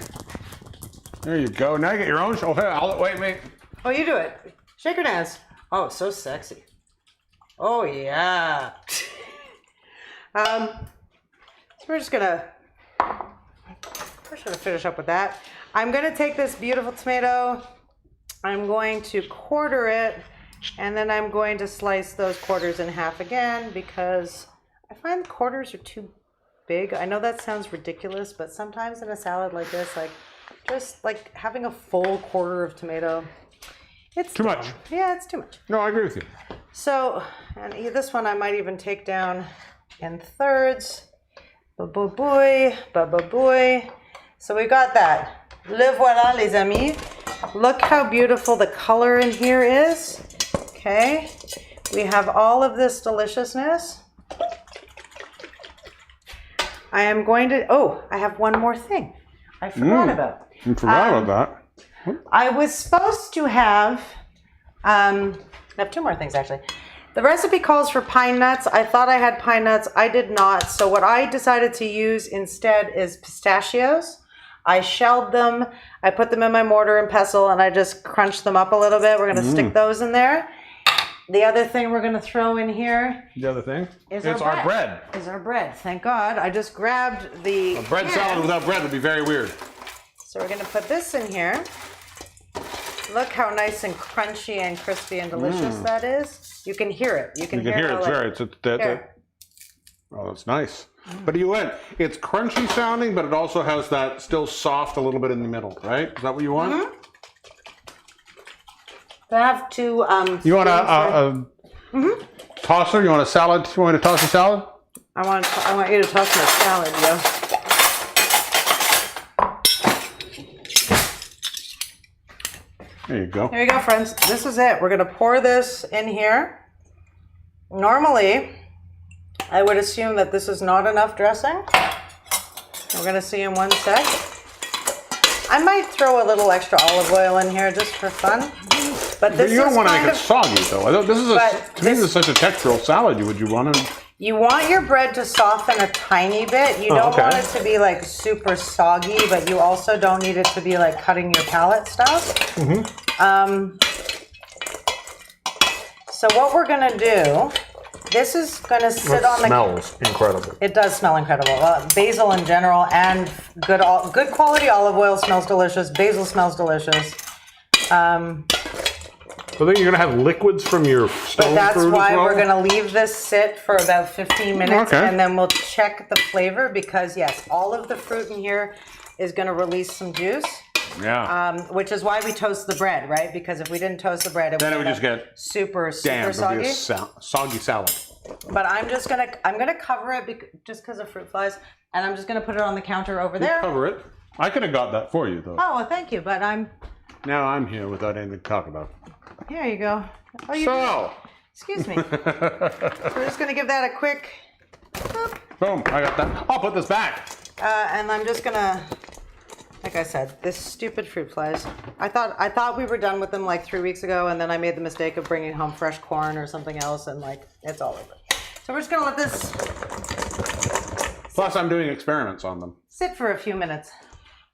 There you go. Now you get your own. Oh, hey, wait. Oh, you do it. Shake your dance. Oh, so sexy. Oh, yeah. So we're just going to finish up with that. I'm going to take this beautiful tomato. I'm going to quarter it. And then I'm going to slice those quarters in half again because I find quarters are too big. I know that sounds ridiculous, but sometimes in a salad like this, like just like having a full quarter of tomato, it's Too much. Yeah, it's too much. No, I agree with you. So, and this one I might even take down in thirds. Ba-ba-boy, ba-ba-boy. So we got that. Le voilà, les amis. Look how beautiful the color in here is. Okay, we have all of this deliciousness. I am going to, I have one more thing I forgot about. You forgot about that. I was supposed to have, I have 2 more things actually. The recipe calls for pine nuts. I thought I had pine nuts. I did not. So what I decided to use instead is pistachios. I shelled them. I put them in my mortar and pestle and I just crunched them up a little bit. We're going to stick those in there. The other thing we're going to throw in here The other thing? is It's our bread. Is our bread. Thank God. I just grabbed the A bread pan. salad without bread would be very weird. So we're going to put this in here. Look how nice and crunchy and crispy and delicious that is. You can hear it. You can hear it. how, It's like, very. Oh, that's nice. But you went. It's crunchy sounding, but it also has that still soft a little bit in the middle, right? Is that what you want? I have 2. You want a tosser? You want a salad? You want me to toss a salad? I want you to toss my salad, yo. There you go. Here you go, friends. This is it. We're going to pour this in here. Normally, I would assume that this is not enough dressing. We're going to see in one sec. I might throw a little extra olive oil in here just for fun. But this You don't is want to kind make it of, soggy, though. This is to me, this is such a textural salad. You want to? you want your bread to soften a tiny bit. You don't okay. want it to be like super soggy, but you also don't need it to be like cutting your palate stuff. So what we're gonna do, this is gonna sit on the. Smells incredible. It does smell incredible. Basil in general and good quality olive oil smells delicious. Basil smells delicious. So then you're gonna have liquids from your stone But that's fruit why as well? we're gonna leave this sit for about 15 minutes, Okay. and then we'll check the flavor because yes, all of the fruit in here is gonna release some juice. Yeah. Which is why we toast the bread, right? Because if we didn't toast the bread, Then it would end just up get super Damn, it'll be soggy. a soggy salad. But I'm gonna cover it just because of fruit flies, and I'm just gonna put it on the counter over there. Cover it. I could have got that for you, though. Oh, well, thank you. But Now I'm here without anything to talk about. here you go. Oh, you So, excuse me. We're just gonna give that a quick, boop, boom, I got that. I'll put this back. and I'm just gonna, like I said, this stupid fruit flies. I thought we were done with them like 3 weeks ago, and then I made the mistake of bringing home fresh corn or something else, and like it's all over. So we're just gonna let this Plus, I'm doing experiments on them. sit for a few minutes.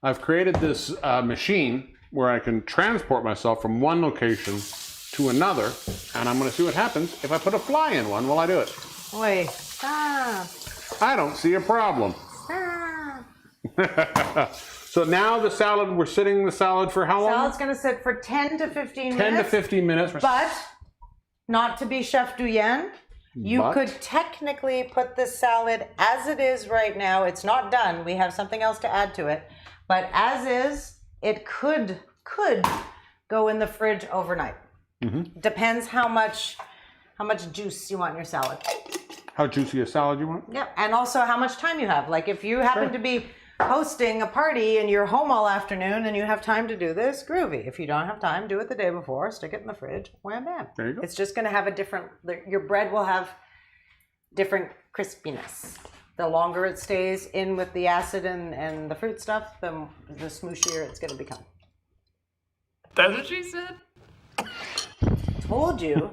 I've created this machine where I can transport myself from one location to another, and I'm going to see what happens if I put a fly in one while I do it. Wait, stop. I don't see a problem. Stop. So now the salad, we're sitting the salad for how long? Salad's gonna sit for 10 to 15 10 minutes. to 15 minutes. But not to be Chef Duy-An, you But? could technically put this salad as it is right now. It's not done. We have something else to add to it. But as is, it could go in the fridge overnight. Depends how much juice you want in your salad. How juicy a salad you want? Yeah, and also how much time you have. Like if you happen to be hosting a party and you're home all afternoon and you have time to do this, groovy. If you don't have time, do it the day before, stick it in the fridge, wham bam. There you go. It's just gonna have a different, your bread will have different crispiness. The longer it stays in with the acid and the fruit stuff, the smooshier it's gonna become. That's what she said? Told you.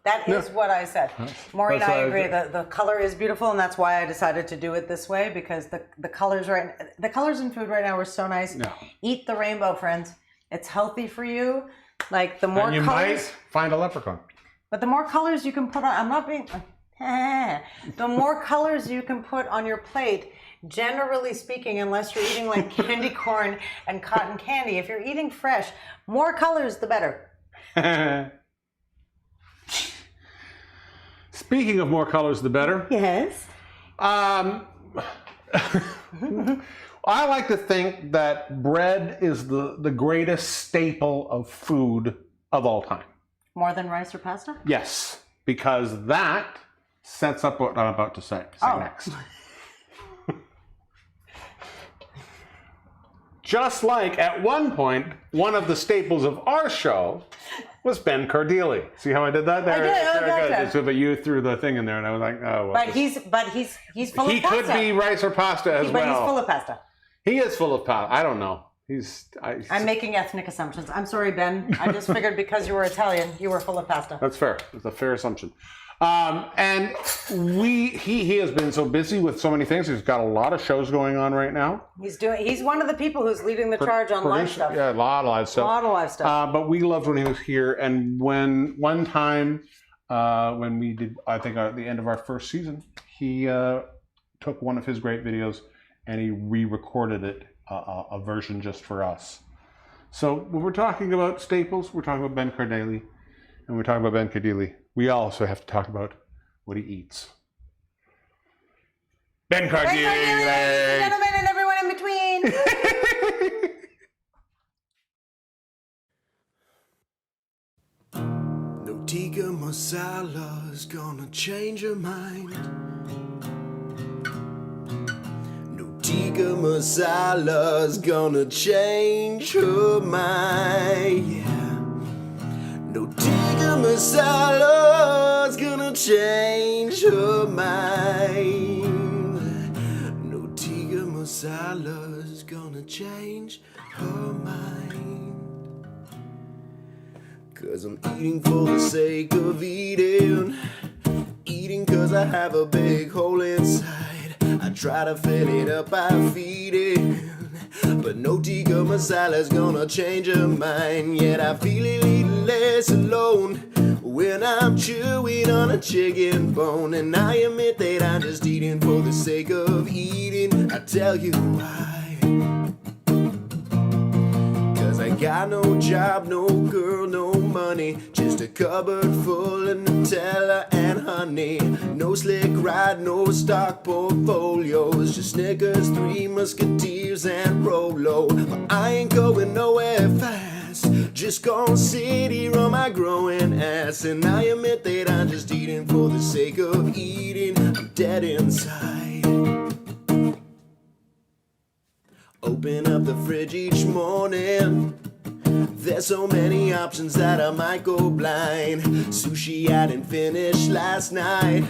That is what I said. Maury and I agree. The color is beautiful, and that's why I decided to do it this way, because the colors in food right now are so nice. Yeah. Eat the rainbow, friends. It's healthy for you. Like the more And you colors, might find a leprechaun. but the more colors you can put on, I'm not being, the more colors you can put on your plate, generally speaking, unless you're eating like candy corn and cotton candy, if you're eating fresh, more colors, the better. Speaking of more colors, the better. Yes. I like to think that bread is the greatest staple of food of all time. More than rice or pasta? Yes, because that sets up what I'm about to say next. Just like at one point, one of the staples of our show was Ben Cardilli. See how I did that there? I did. Oh, Very gotcha. good. So, but you threw the thing in there, and I was like, oh. Well, But he's full he of pasta. could be rice or pasta as But well. he's full of pasta. He is full of pasta. I don't know. I'm making ethnic assumptions. I'm sorry, Ben. I just figured because you were Italian, you were full of pasta. That's fair. That's a fair assumption. And he has been so busy with so many things. He's got a lot of shows going on right now. He's one of the people who's leading the charge on live stuff. Yeah, a lot of live stuff. A lot of live stuff. But we loved when he was here. And when one time, when we did, I think at the end of our first season, he took one of his great videos and he re-recorded it, a version just for us. So when we're talking about staples, we're talking about Ben Cardilli, and we're talking about Ben Cardilli. We also have to talk about what he eats. Ben Cardilli! Ladies and gentlemen, and everyone in between. No tikka masala's gonna change your mind. No tikka masala's gonna change her mind. Yeah. No tikka masala's gonna change her mind. No tikka masala's gonna change her mind. 'Cause I'm eating for the sake of eating. Eating 'cause I have a big hole inside. I try to fill it up by feeding, but no tikka masala's gonna change her mind. Yet I feel a little less alone when I'm chewing on a chicken bone. And I admit that I'm just eating for the sake of eating. I tell you why. I got no job, no girl, no money, just a cupboard full of Nutella and honey. No slick ride, no stock portfolios, just Snickers, Three Musketeers, and Rolo. But I ain't going nowhere fast, just gonna sit here on my growing ass. And I admit that I'm just eating for the sake of eating. I'm dead inside. Open up the fridge each morning. There's so many options that I might go blind. Sushi I didn't finish last night.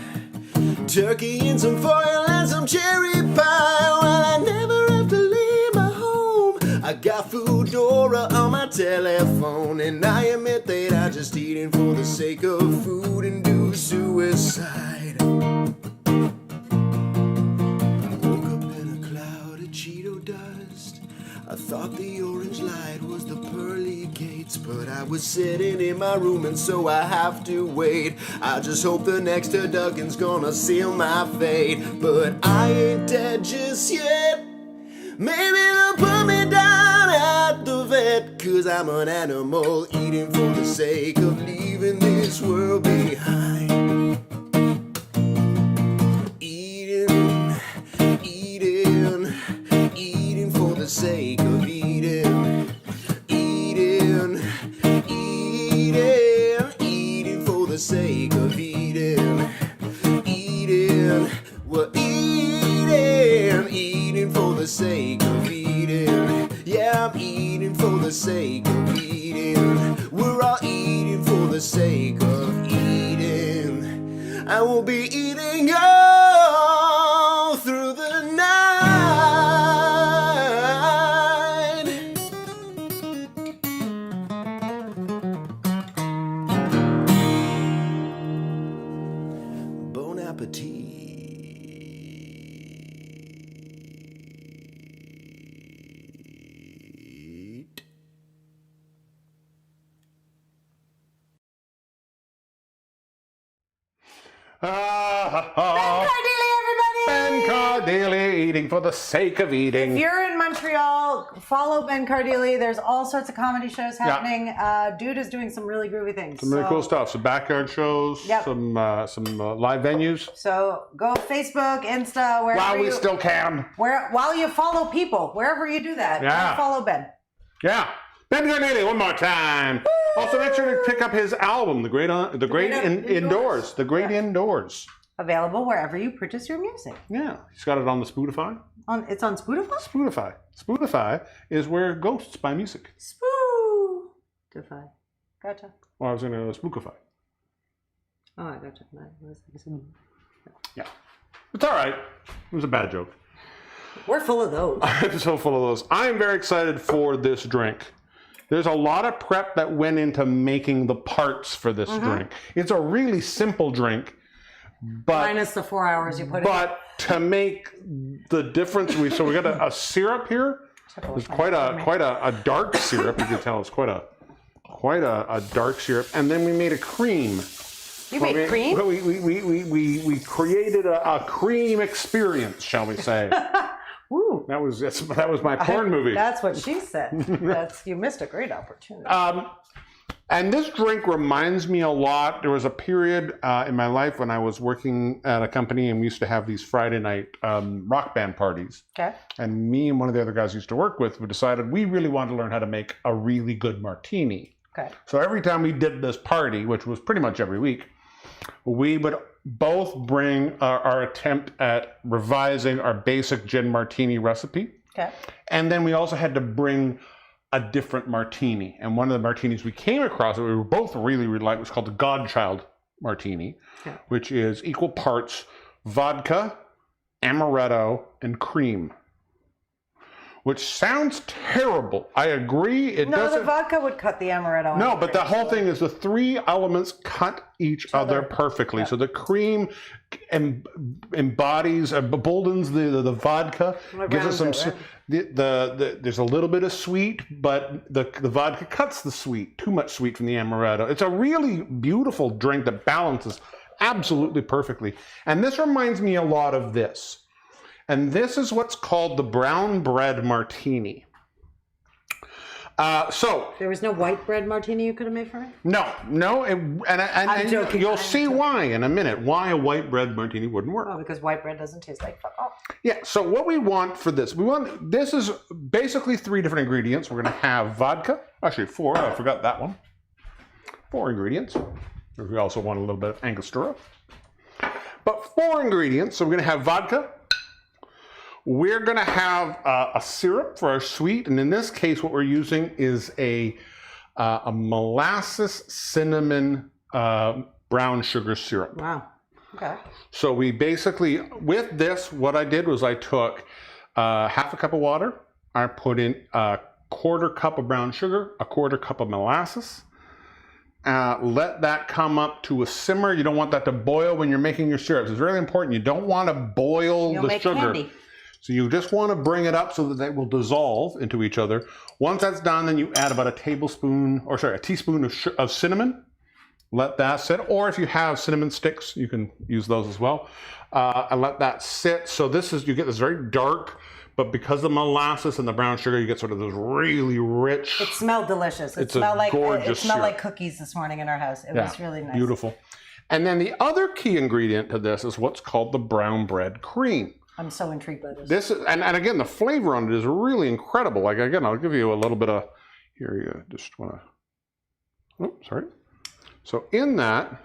Turkey and some foil and some cherry pie. Well, I never have to leave my home. I got Foodora on my telephone. And I admit that I'm just eating for the sake of food and do suicide. I thought the orange light was the pearly gates, but I was sitting in my room and so I have to wait. I just hope the next turducken's gonna seal my fate. But I ain't dead just yet. Maybe they'll put me down at the vet, 'cause I'm an animal eating for the sake of leaving this world behind. Eating for the sake of eating. Eating for the sake of eating. We're eating for the sake of eating. Yeah, I'm eating for the sake of eating. We're all eating for the sake of eating. I will be eating all through the night. Bon appetit. Cardilli, everybody! Ben Cardilli, eating for the sake of eating. If you're in Montreal, follow Ben Cardilli. There's all sorts of comedy shows happening. Dude is doing some really groovy things. Some really cool stuff. Some backyard shows. Yep. Some live venues. So go Facebook, Insta, wherever While we still can. while you follow people, wherever you do that, follow Ben. Yeah. Ben Cardilli, one more time. Woo! Also, make sure to pick up his album, The Great Indoors. The Great Indoors. Available wherever you purchase your music. Yeah. He's got it on the Spotify. It's on Spotify? Spotify is where ghosts buy music. Spotify. Gotcha. Well, I was going to Spookify. Oh, I gotcha. Yeah. It's all right. It was a bad joke. We're full of those. I'm so full of those. I am very excited for this drink. There's a lot of prep that went into making the parts for this drink. It's a really simple drink, but minus the 4 hours you put in. But to make the difference, we got a syrup here. It's quite a dark syrup. You can tell it's quite a dark syrup. And then we made a cream. You made cream? We created a cream experience, shall we say? Woo. That was my porn movie. That's what she said. You missed a great opportunity. And this drink reminds me a lot. There was a period in my life when I was working at a company and we used to have these Friday night rock band parties. Okay. And me and one of the other guys I used to work with, we decided we really wanted to learn how to make a really good martini. Okay. So every time we did this party, which was pretty much every week, we would both bring our attempt at revising our basic gin martini recipe. Okay. And then we also had to bring a different martini. And one of the martinis we came across that we were both really, really like was called the Godchild Martini, which is equal parts vodka, amaretto, and cream. Which sounds terrible. I agree. It No, doesn't. the vodka would cut the amaretto. No, but the whole thing is the three elements cut each other perfectly. Yeah. So the cream embodies, emboldens the vodka, gives us some. There's a little bit of sweet, but the vodka cuts the sweet. Too much sweet from the amaretto. It's a really beautiful drink that balances absolutely perfectly. And this reminds me a lot of this. And this is what's called the brown bread martini. So there was no white bread martini you could have made for me? No, and joking. you'll see why in a minute. Why a white bread martini wouldn't work. Oh, because white bread doesn't taste like fuck all. Yeah. So what we want for this, this is basically 3 different ingredients. We're going to have vodka. Actually 4. I forgot that one. 4 ingredients. We also want a little bit of Angostura. But 4 ingredients. So we're going to have vodka. We're going to have a syrup for our sweet, and in this case, what we're using is a molasses cinnamon brown sugar syrup. Wow. Okay. So we basically, with this, what I did was I took half a cup of water. I put in a 1/4 cup of brown sugar, a 1/4 cup of molasses. Let that come up to a simmer. You don't want that to boil when you're making your syrups. It's really important. You don't want to boil You'll the make sugar. candy. So you just want to bring it up so that they will dissolve into each other. Once that's done, then you add about a teaspoon of cinnamon. Let that sit. Or if you have cinnamon sticks, you can use those as well. And let that sit. So you get this very dark, but because of the molasses and the brown sugar, you get sort of this really rich. It smelled delicious. It's a gorgeous smelled syrup. like cookies this morning in our house. It was really nice. Beautiful. And then the other key ingredient to this is what's called the brown bread cream. I'm so intrigued by this. And again, the flavor on it is really incredible. Like, again, I'll give you a little bit of, here you just want to, sorry. So in that,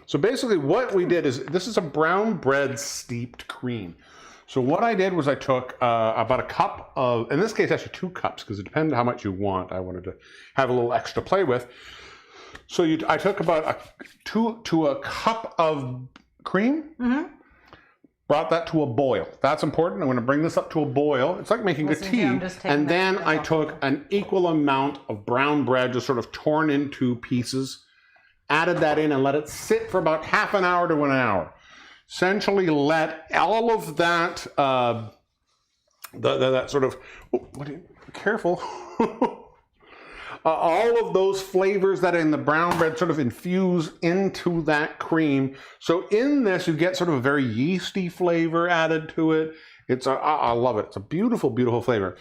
so basically what we did is, this is a brown bread steeped cream. So what I did was I took about a cup of, in this case actually 2 cups, because it depends how much you want. I wanted to have a little extra play with. So I took about a cup of cream, brought that to a boil. That's important. I'm going to bring this up to a boil. It's like making a tea. And then I took an equal amount of brown bread, just sort of torn into pieces, added that in and let it sit for about half an hour to an hour. Essentially let all of that, that sort of, careful. All of those flavors that are in the brown bread sort of infuse into that cream. So in this, you get sort of a very yeasty flavor added to it. I love it. It's a beautiful, beautiful flavor.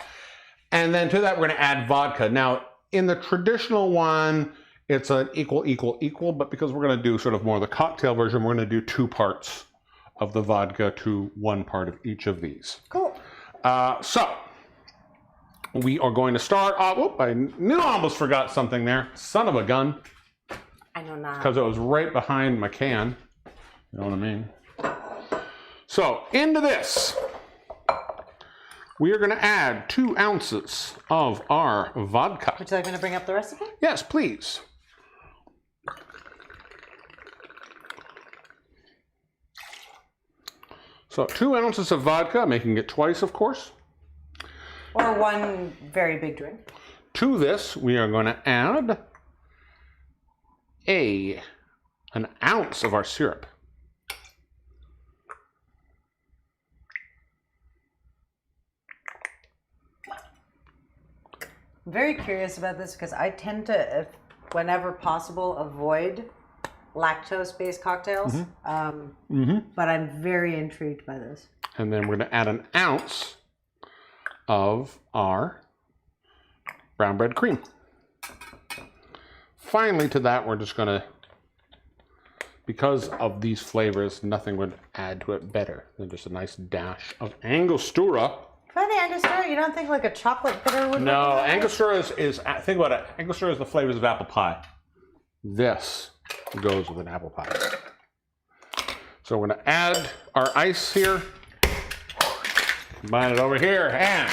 And then to that, we're going to add vodka. Now, in the traditional one, it's an equal, but because we're going to do sort of more of the cocktail version, we're going to do 2 parts of the vodka to 1 part of each of these. Cool. So we are going to start off. I knew I almost forgot something there. Son of a gun. I know not. Because it was right behind my can. You know what I mean? So into this, we are going to add 2 ounces of our vodka. Would you like me to bring up the recipe? Yes, please. So 2 ounces of vodka, making it twice, of course. Or 1 very big drink. To this, we are going to add an ounce of our syrup. I'm very curious about this because I tend to, whenever possible, avoid lactose-based cocktails. But I'm very intrigued by this. And then we're going to add an ounce of our brown bread cream. Finally, to that, we're just going to, because of these flavors, nothing would add to it better than just a nice dash of Angostura. For the Angostura, you don't think like a chocolate bitter would? No, Angostura is think about it. Angostura is the flavors of apple pie. This goes with an apple pie. So we're going to add our ice here. Combine it over here and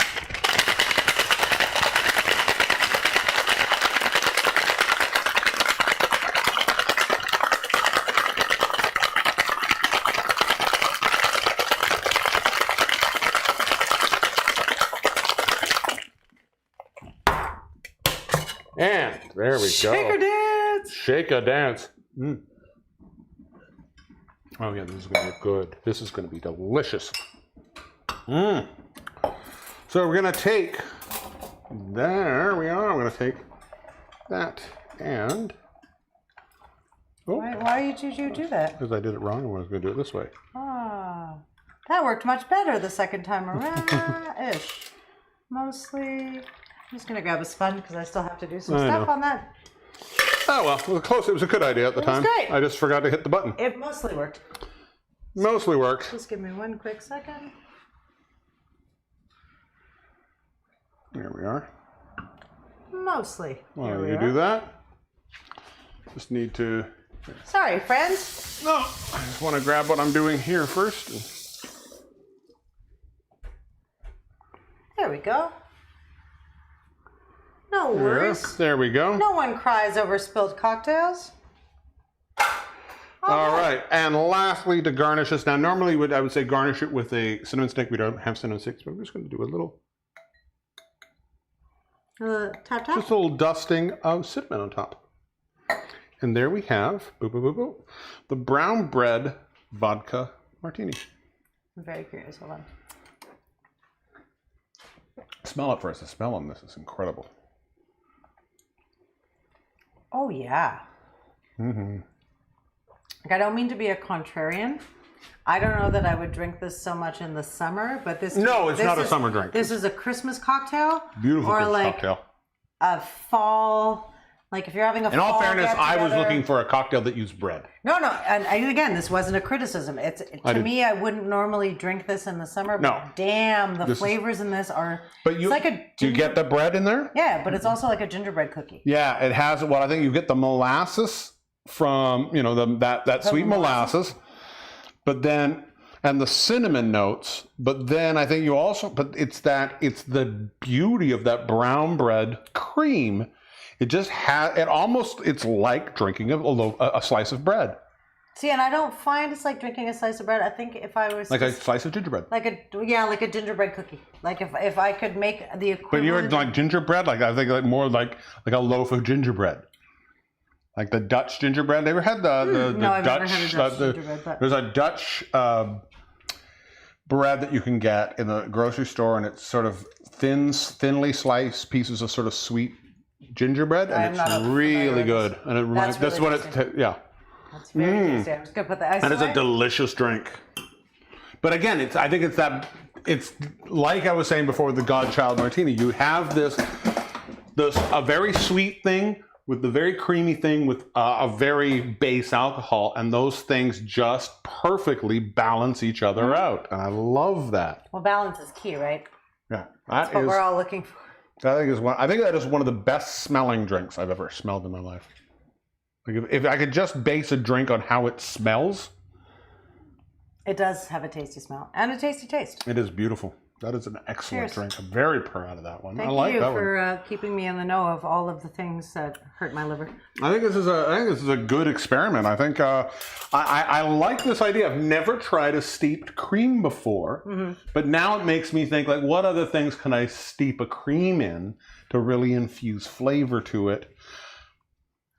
there we go. Shake a dance. Shake a dance. Mm. Oh yeah, this is going to be good. This is going to be delicious. Mm. So we're going to take, there we are. I'm going to take that and, oh. Why did you do that? Because I did it wrong. I was going to do it this way. Ah, that worked much better the second time around. Ish. Mostly. I'm just going to grab a sponge because I still have to do some stuff on that. Oh well, it was close. It was a good idea at the time. Great. I just forgot to hit the button. It mostly worked. Mostly worked. Just give me one quick second. There we are. Mostly. While you do that, just need to. Sorry, friends. No, I just want to grab what I'm doing here first. There we go. No worries. There we go. No one cries over spilled cocktails. All right, and lastly, to garnish this. Now, normally I would say garnish it with a cinnamon stick. We don't have cinnamon sticks, but I'm just going to do a little, Tap. just a little dusting of cinnamon on top. And there we have, the brown bread vodka martini. I'm very curious. Hold on. Smell it first. The smell on this is incredible. Oh yeah. Mm-hmm. Like, I don't mean to be a contrarian. I don't know that I would drink this so much in the summer, but this. No, it's not a summer drink. This is a Christmas cocktail. Beautiful or Christmas like cocktail. a fall. Like if you're having a In fall all fairness, I was get-together. looking for a cocktail that used bread. No, and again, this wasn't a criticism. It's to me, I wouldn't normally drink this in the summer. But No. damn, the flavors in this are. But you, it's like a do you get the bread in there? Yeah, but it's also like a gingerbread cookie. Yeah, it has. Well, I think you get the molasses from that sweet molasses, but then and the cinnamon notes. But then I think you also. But it's the beauty of that brown bread cream. It just has. It's like drinking a slice of bread. See, and I don't find it's like drinking a slice of bread. I think if I was Like a slice of gingerbread. like a gingerbread cookie. Like if I could make the equivalent. But you're like gingerbread, like I think like more like a loaf of gingerbread, like the Dutch gingerbread. Never had the no, I've Dutch. never had a Dutch gingerbread. But There's a Dutch bread that you can get in the grocery store, and it's sort of thinly sliced pieces of sort of sweet gingerbread, and it's really good. And it reminds. That's what it. Yeah. That's very tasty. I'm just gonna put the ice. And it's away. a delicious drink. But again, I think it's like I was saying before with the Godchild Martini. You have this a very sweet thing with the very creamy thing with a very base alcohol, and those things just perfectly balance each other out. And I love that. Well, balance is key, right? Yeah, That's what we're all looking for. I think that is one of the best smelling drinks I've ever smelled in my life. Like if I could just base a drink on how it smells. It does have a tasty smell and a tasty taste. It is beautiful. That is an excellent drink. I'm very proud of that one. Thank I like you that one. for keeping me in the know of all of the things that hurt my liver. I think this is a good experiment. I think I like this idea. I've never tried a steeped cream before, but now it makes me think like, what other things can I steep a cream in to really infuse flavor to it?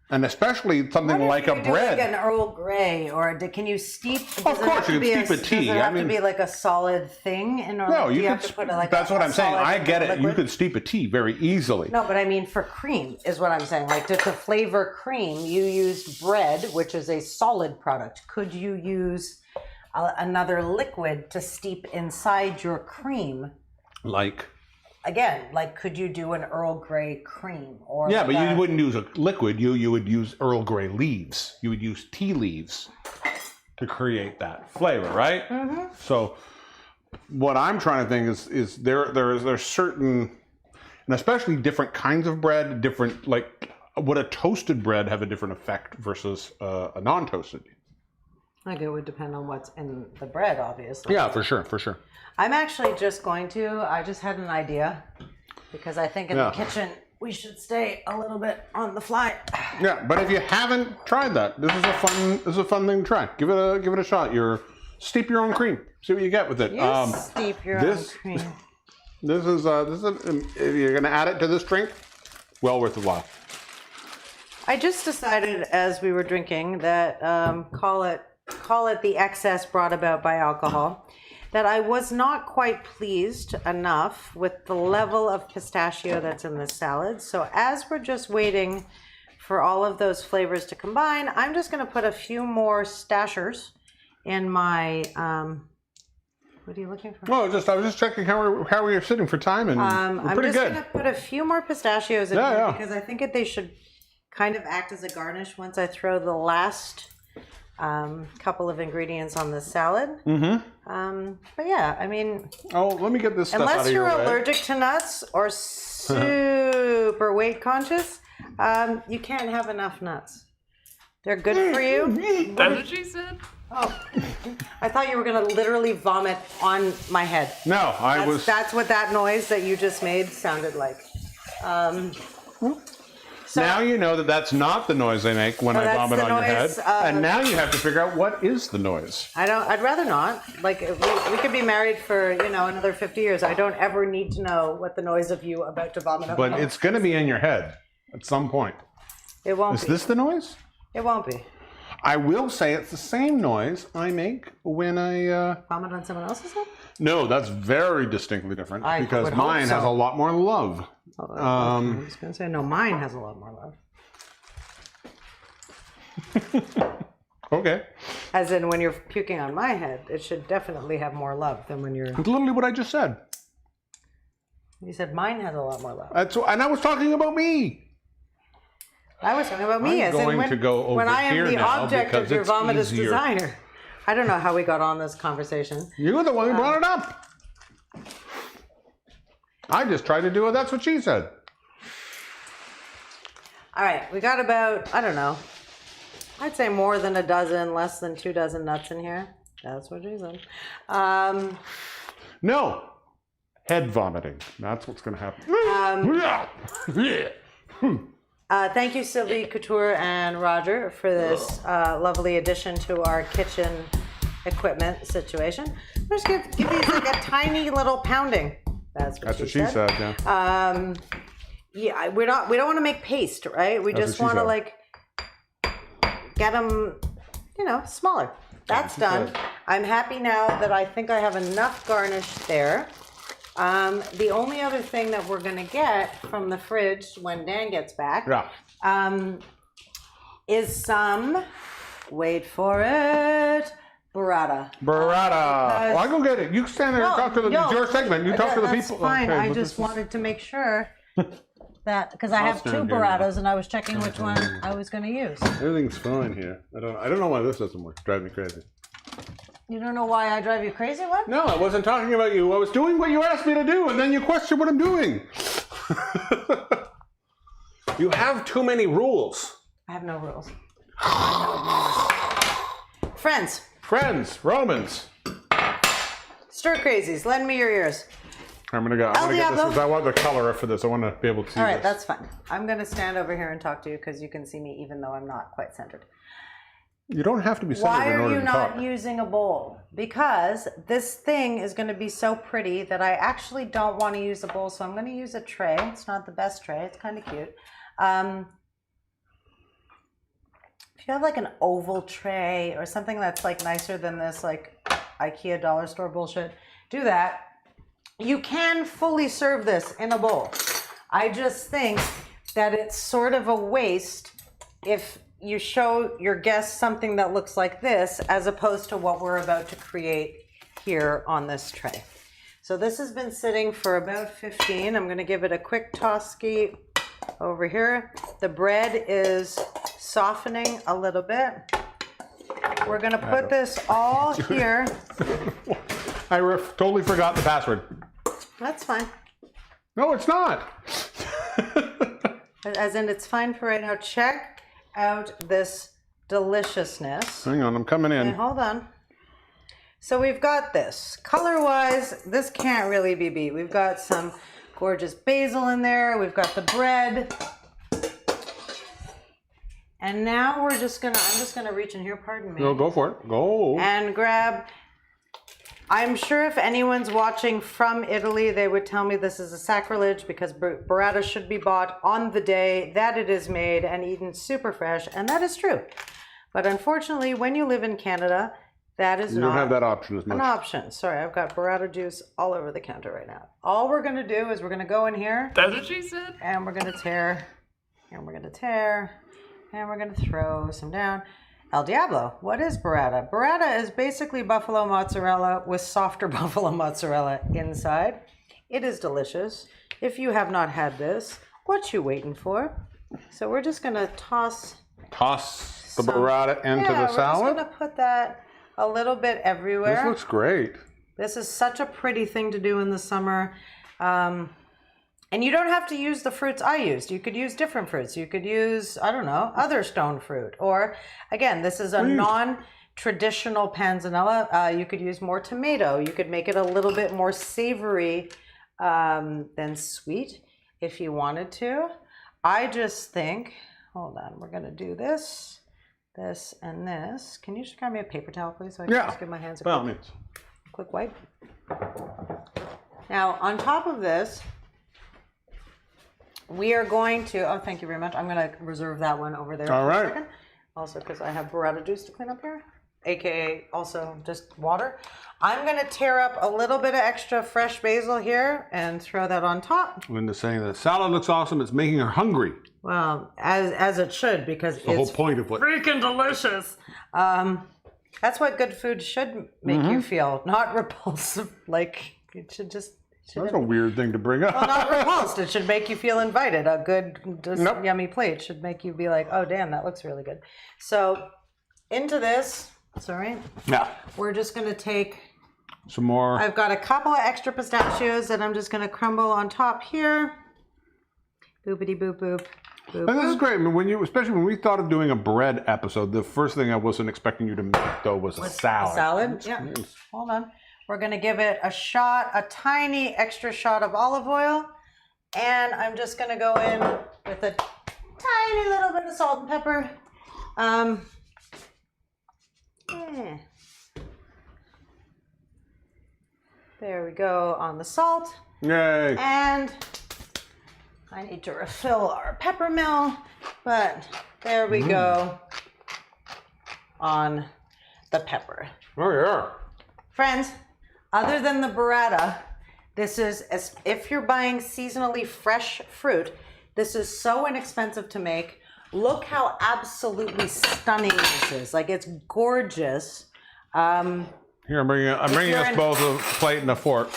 And especially something like a bread. Like an Earl Grey, or can you steep? Of course, you can steep a tea. Does it have to be like a solid thing in order? No, you have to put it like. That's what I'm saying. I get it. Liquid? You could steep a tea very easily. No, but I mean for cream is what I'm saying. Like to flavor cream, you used bread, which is a solid product. Could you use another liquid to steep inside your cream? Again, like could you do an Earl Grey cream or? Yeah, but you wouldn't use a liquid. You would use Earl Grey leaves. You would use tea leaves to create that flavor, right? Mm-hmm. So, what I'm trying to think is there's certain, and especially different kinds of bread, different like would a toasted bread have a different effect versus a non-toasted? Like it would depend on what's in the bread, obviously. Yeah, for sure, for sure. I'm actually just going to, I just had an idea because I think in the kitchen we should stay a little bit on the fly. Yeah, but if you haven't tried that, this is a fun thing to try. Give it a shot. Steep your own cream. See what you get with it. You steep your own cream. This is if you're gonna add it to this drink, well worth the while. I just decided as we were drinking that call it the excess brought about by alcohol, that I was not quite pleased enough with the level of pistachio that's in this salad. So as we're just waiting for all of those flavors to combine, I'm just going to put a few more stashers in my. What are you looking for? Oh, I was just checking how we are sitting for time, and we're pretty good. I'm just going to put a few more pistachios in here because I think they should kind of act as a garnish once I throw the last couple of ingredients on the salad. But yeah, I mean, let me get this stuff out unless of your you're way. allergic to nuts or super weight conscious, you can't have enough nuts. They're good for you. That's what she said. Oh, I thought you were gonna literally vomit on my head. No, That's what that noise that you just made sounded like. So, now you know that that's not the noise I make when I vomit on your head. And now you have to figure out what is the noise. I'd rather not. Like we could be married for another 50 years. I don't ever need to know what the noise of you about to vomit on my But head. it's going to be in your head at some point. It won't Is be. this the noise? It won't be. I will say it's the same noise I make when I... Vomit on someone else's head? No, that's very distinctly different I because would hope mine so. has a lot more love. I was going to say, no, mine has a lot more love. Okay. As in, when you're puking on my head, it should definitely have more love than when you're... It's literally what I just said. You said mine has a lot more love. And I was talking about me. I was talking about me, I'm as in going to go over when I am here the now object of because your it's vomitous easier. desire. I don't know how we got on this conversation. You were the one who brought it up. I just tried to do it. That's what she said. All right, we got about, I don't know, I'd say more than a dozen, less than 2 dozen nuts in here. That's what she said. No. Head vomiting. That's what's going to happen. Thank you, Sylvie Couture and Roger, for this lovely addition to our kitchen equipment situation. I'm just going to give these like a tiny little pounding. That's what she said. Yeah. Yeah, we don't want to make paste, right? We just want to like get them, smaller. That's done. I'm happy now that I think I have enough garnish there. The only other thing that we're gonna get from the fridge when Dan gets back is some, wait for it, burrata. Burrata. Well, I go get it. You stand there and talk to it's your segment. You talk to the people. That's fine. Okay, I but just wanted to make sure that, because I have 2 stand here burratas and I was checking which one I was gonna use. Everything's fine here. I don't know why this doesn't work. It's driving me crazy. You don't know why I drive you crazy, what? No, I wasn't talking about you. I was doing what you asked me to do, and then you question what I'm doing. You have too many rules. I have no rules. Friends. Romans. Stir crazies, lend me your ears. I'm gonna go. I'm gonna get this because I want the color for this. I want to be able to see All right, this. that's fine. I'm going to stand over here and talk to you because you can see me even though I'm not quite centered. You don't have to be centered Why in are order you to not talk. using a bowl? Because this thing is going to be so pretty that I actually don't want to use a bowl, so I'm going to use a tray. It's not the best tray. It's kind of cute. If you have like an oval tray or something that's like nicer than this like IKEA dollar store bullshit, do that. You can fully serve this in a bowl. I just think that it's sort of a waste if you show your guests something that looks like this as opposed to what we're about to create here on this tray. So this has been sitting for about 15. I'm going to give it a quick toss-ski over here. The bread is softening a little bit. We're going to put this all here. I totally forgot the password. That's fine. No, it's not. as in it's fine for right now. Check out this deliciousness. Hang on, I'm coming in. Okay, hold on. So we've got this. Color-wise, this can't really be beat. We've got some gorgeous basil in there. We've got the bread. And now I'm just gonna reach in here, pardon me. No, go for it. Go. And grab, I'm sure if anyone's watching from Italy, they would tell me this is a sacrilege because burrata should be bought on the day that it is made and eaten super fresh, and that is true. But unfortunately, when you live in Canada, that is You not don't have that option as much. an option. Sorry, I've got burrata juice all over the counter right now. All we're gonna do is we're gonna go in here. That's what she said. And we're gonna tear, and we're gonna tear, and we're gonna throw some down. El Diablo, what is burrata? Burrata is basically buffalo mozzarella with softer buffalo mozzarella inside. It is delicious. If you have not had this, what you waiting for? So we're just gonna toss Toss the burrata into the salad. We're just gonna put that a little bit everywhere. This looks great. This is such a pretty thing to do in the summer. And you don't have to use the fruits I used. You could use different fruits. You could use, I don't know, other stone fruit. Or, again, this is a non-traditional panzanella. You could use more tomato. You could make it a little bit more savory than sweet if you wanted to. I just think, hold on, we're going to do this, this, and this. Can you just grab me a paper towel, please, so I can just give my hands a quick wipe? Now, on top of this, we are going to, oh, thank you very much. I'm going to reserve that one over there for a second. Also, because I have burrata juice to clean up here, aka also just water. I'm going to tear up a little bit of extra fresh basil here and throw that on top. Linda's saying the salad looks awesome. It's making her hungry. Well, as it should, because The whole point of what? freaking delicious. That's what good food should make you feel, not repulsive. Like, it should just... That's a weird thing to bring up. Well, not repulsed. It should make you feel invited. A good, yummy plate should make you be like, oh, damn, that looks really good. So into this, sorry. Yeah. We're just going to take some more. I've got a couple of extra pistachios that I'm just going to crumble on top here. Boopity boop boop. Boop, And this is boop. great. I mean, especially when we thought of doing a bread episode, the first thing I wasn't expecting you to make, though, was a salad. Salad? Yeah. Hold on. We're going to give it a shot, a tiny extra shot of olive oil. And I'm just going to go in with a tiny little bit of salt and pepper. Yeah. There we go on the salt. Yay. And I need to refill our pepper mill, but there we go on the pepper. Oh, yeah. Friends, other than the burrata, this is, if you're buying seasonally fresh fruit, this is so inexpensive to make. Look how absolutely stunning this is. Like, it's gorgeous. Here, I'm bringing us both a plate and a fork.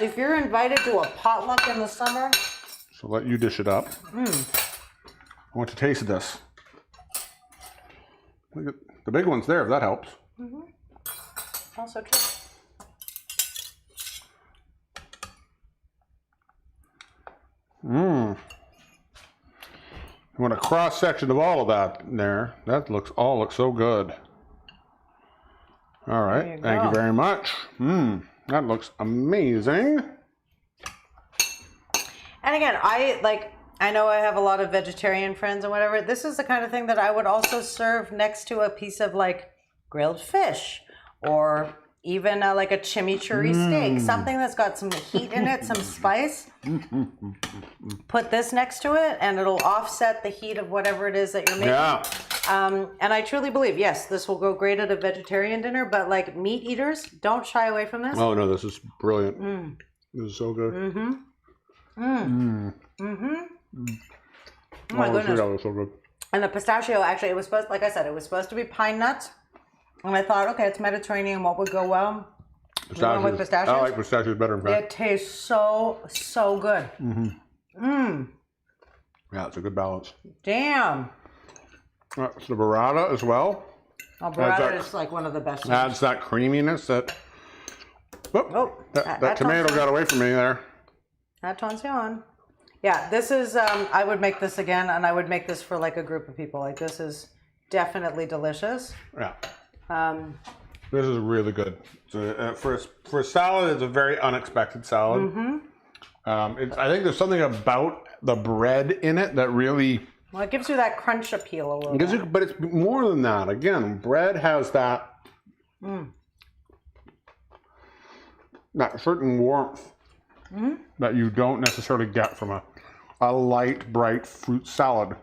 If you're invited to a potluck in the summer, So let you dish it up. I want to taste this. Look at the big one's there, if that helps. also true. I want a cross section of all of that in there. That all looks so good. All right, thank you very much. That looks amazing. And again, I know I have a lot of vegetarian friends and whatever. This is the kind of thing that I would also serve next to a piece of like grilled fish or even like a chimichurri steak, something that's got some heat in it, some spice. Put this next to it and it'll offset the heat of whatever it is that you're making. Yeah. And I truly believe, yes, this will go great at a vegetarian dinner, but like meat eaters, don't shy away from this. Oh no, this is brilliant. This is so good. Oh my goodness. That was so good. And the pistachio, actually, it was supposed, like I said, it was supposed to be pine nuts. And I thought, okay, it's Mediterranean. What would go well? Pistachios. With pistachios. I like pistachios better than It tastes so good. Yeah, it's a good balance. Damn. It's the burrata as well. Oh, burrata is like one of the best. Adds that creaminess that. Whoop, Oh, that tomato got away from me there. Attention. Yeah, this is, I would make this again, and I would make this for like a group of people. Like this is definitely delicious. Yeah. Um, This is really good. So, for a salad, it's a very unexpected salad. Mm-hmm. I think there's something about the bread in it that really well, it gives you that crunch appeal a little bit. but it's more than that. Again, bread has that that certain warmth that you don't necessarily get from a light, bright fruit salad.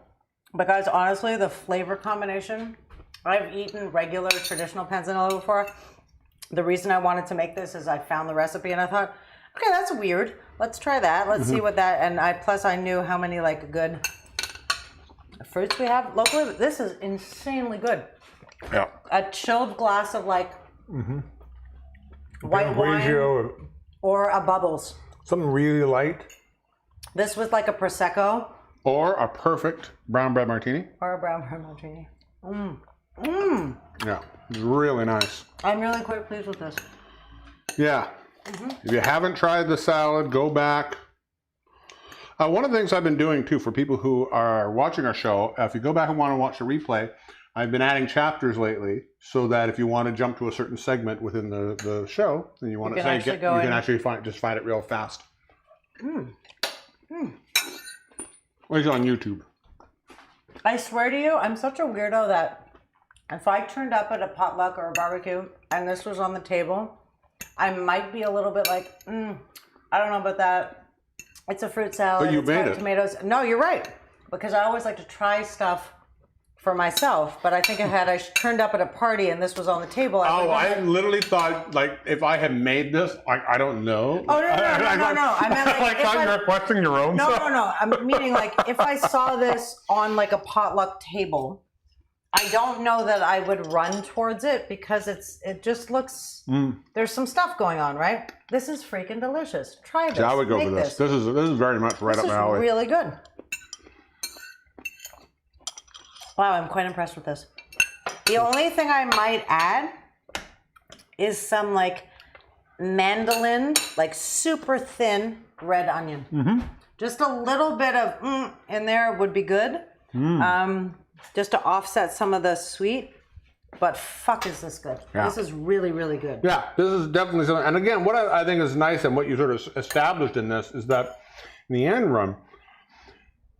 Because honestly, the flavor combination, I've eaten regular traditional panzanella before. The reason I wanted to make this is I found the recipe and I thought, okay, that's weird. Let's try that. Let's see what that, and plus I knew how many like good fruits we have locally. This is insanely good. Yeah. A chilled glass of like white wine Grigio, or a bubbles. something really light. This was like a Prosecco Or a perfect brown bread martini. or a brown bread martini. Yeah, it's really nice. I'm really quite pleased with this. Yeah. If you haven't tried the salad, go back. One of the things I've been doing too for people who are watching our show, if you go back and want to watch the replay, I've been adding chapters lately so that if you want to jump to a certain segment within the show, then you want to can say, actually go you can in. actually find it real fast. Well, it's on YouTube. I swear to you, I'm such a weirdo that if I turned up at a potluck or a barbecue and this was on the table, I might be a little bit like, I don't know about that. It's a fruit salad. But you it's made got it. tomatoes. No, you're right. Because I always like to try stuff for myself. But I think had I turned up at a party and this was on the table, I literally thought, like, if I had made this, I don't know. Oh, no. I meant like, Like, if how I- you're requesting your own No, stuff? no. I'm meaning like if I saw this on like a potluck table, I don't know that I would run towards it because it just looks there's some stuff going on, right? This is freaking delicious. Try this. Yeah, I would go Make for this. This is very much right This up is my alley. really good. Wow, I'm quite impressed with this. The only thing I might add is some like mandolin, like super thin red onion. Just a little bit of in there would be good. Just to offset some of the sweet. But fuck, is this good? Yeah. This is really, really good. Yeah, this is definitely something. And again, what I think is nice and what you sort of established in this is that in the end run,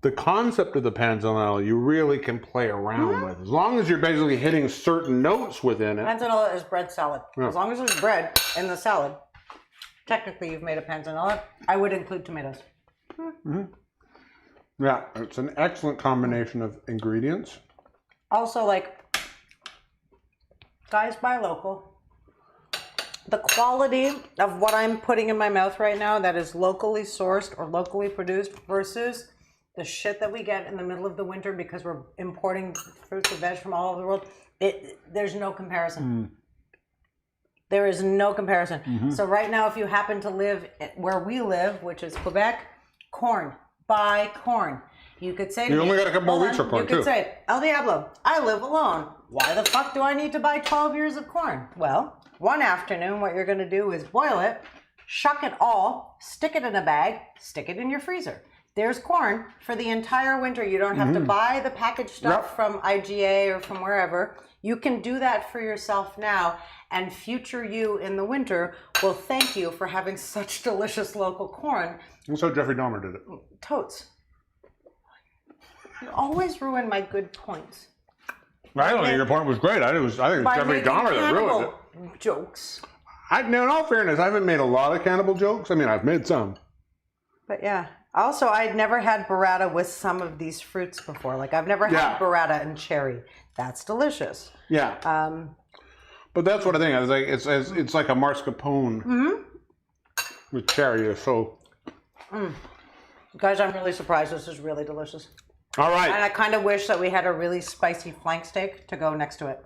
the concept of the panzanella you really can play around with. As long as you're basically hitting certain notes within it. Panzanella is bread salad. Yeah. As long as there's bread in the salad, technically you've made a panzanella. I would include tomatoes. Yeah, it's an excellent combination of ingredients. Also, like, guys, buy local. The quality of what I'm putting in my mouth right now that is locally sourced or locally produced versus the shit that we get in the middle of the winter because we're importing fruits and veg from all over the world, there's no comparison. There is no comparison. So right now, if you happen to live where we live, which is Quebec, corn. Buy corn. You could say to You me, only got a couple more hold weeks on, of corn, you could too. say, El Diablo, I live alone. Why the fuck do I need to buy 12 ears of corn? Well, one afternoon, what you're going to do is boil it, shuck it all, stick it in a bag, stick it in your freezer. There's corn for the entire winter. You don't have to buy the packaged stuff from IGA or from wherever. You can do that for yourself now, and future you in the winter will thank you for having such delicious local corn. And so Jeffrey Dahmer did it. Totes. You always ruin my good points. I don't think your point was great. I think it's By Jeffrey making Dahmer that ruined it. cannibal jokes. Now, in all fairness, I haven't made a lot of cannibal jokes. I mean, I've made some. But yeah. Also, I'd never had burrata with some of these fruits before. Like, I've never Yeah. had burrata and cherry. That's delicious. Yeah. But that's what I think. I was like, it's like a mascarpone with cherry. So, Guys, I'm really surprised. This is really delicious. all right. And I kind of wish that we had a really spicy flank steak to go next to it.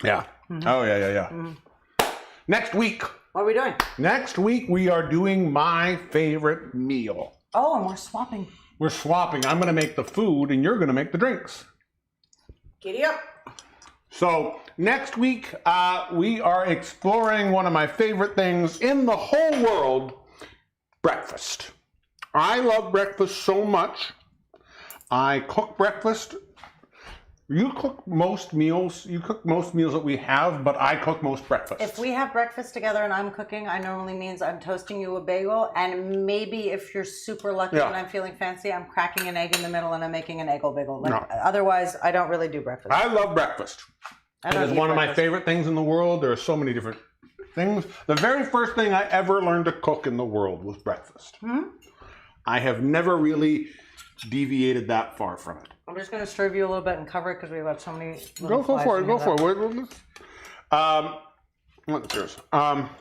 Yeah. Oh, yeah. Next week. What are we doing? Next week, we are doing my favorite meal. Oh, and we're swapping. We're swapping. I'm going to make the food, and you're going to make the drinks. Giddy up. So next week, we are exploring one of my favorite things in the whole world, breakfast. I love breakfast so much. I cook breakfast. You cook most meals. You cook most meals that we have, but I cook most breakfasts. If we have breakfast together and I'm cooking, I normally means I'm toasting you a bagel, and maybe if you're super lucky and I'm feeling fancy, I'm cracking an egg in the middle and I'm making an egg bagel. Otherwise, I don't really do breakfast. I love breakfast. It is one of my favorite things in the world. There are so many different things. The very first thing I ever learned to cook in the world was breakfast. I have never really deviated that far from it. I'm just going to stir you a little bit and cover it because we've got so many. Go for it. What's yours?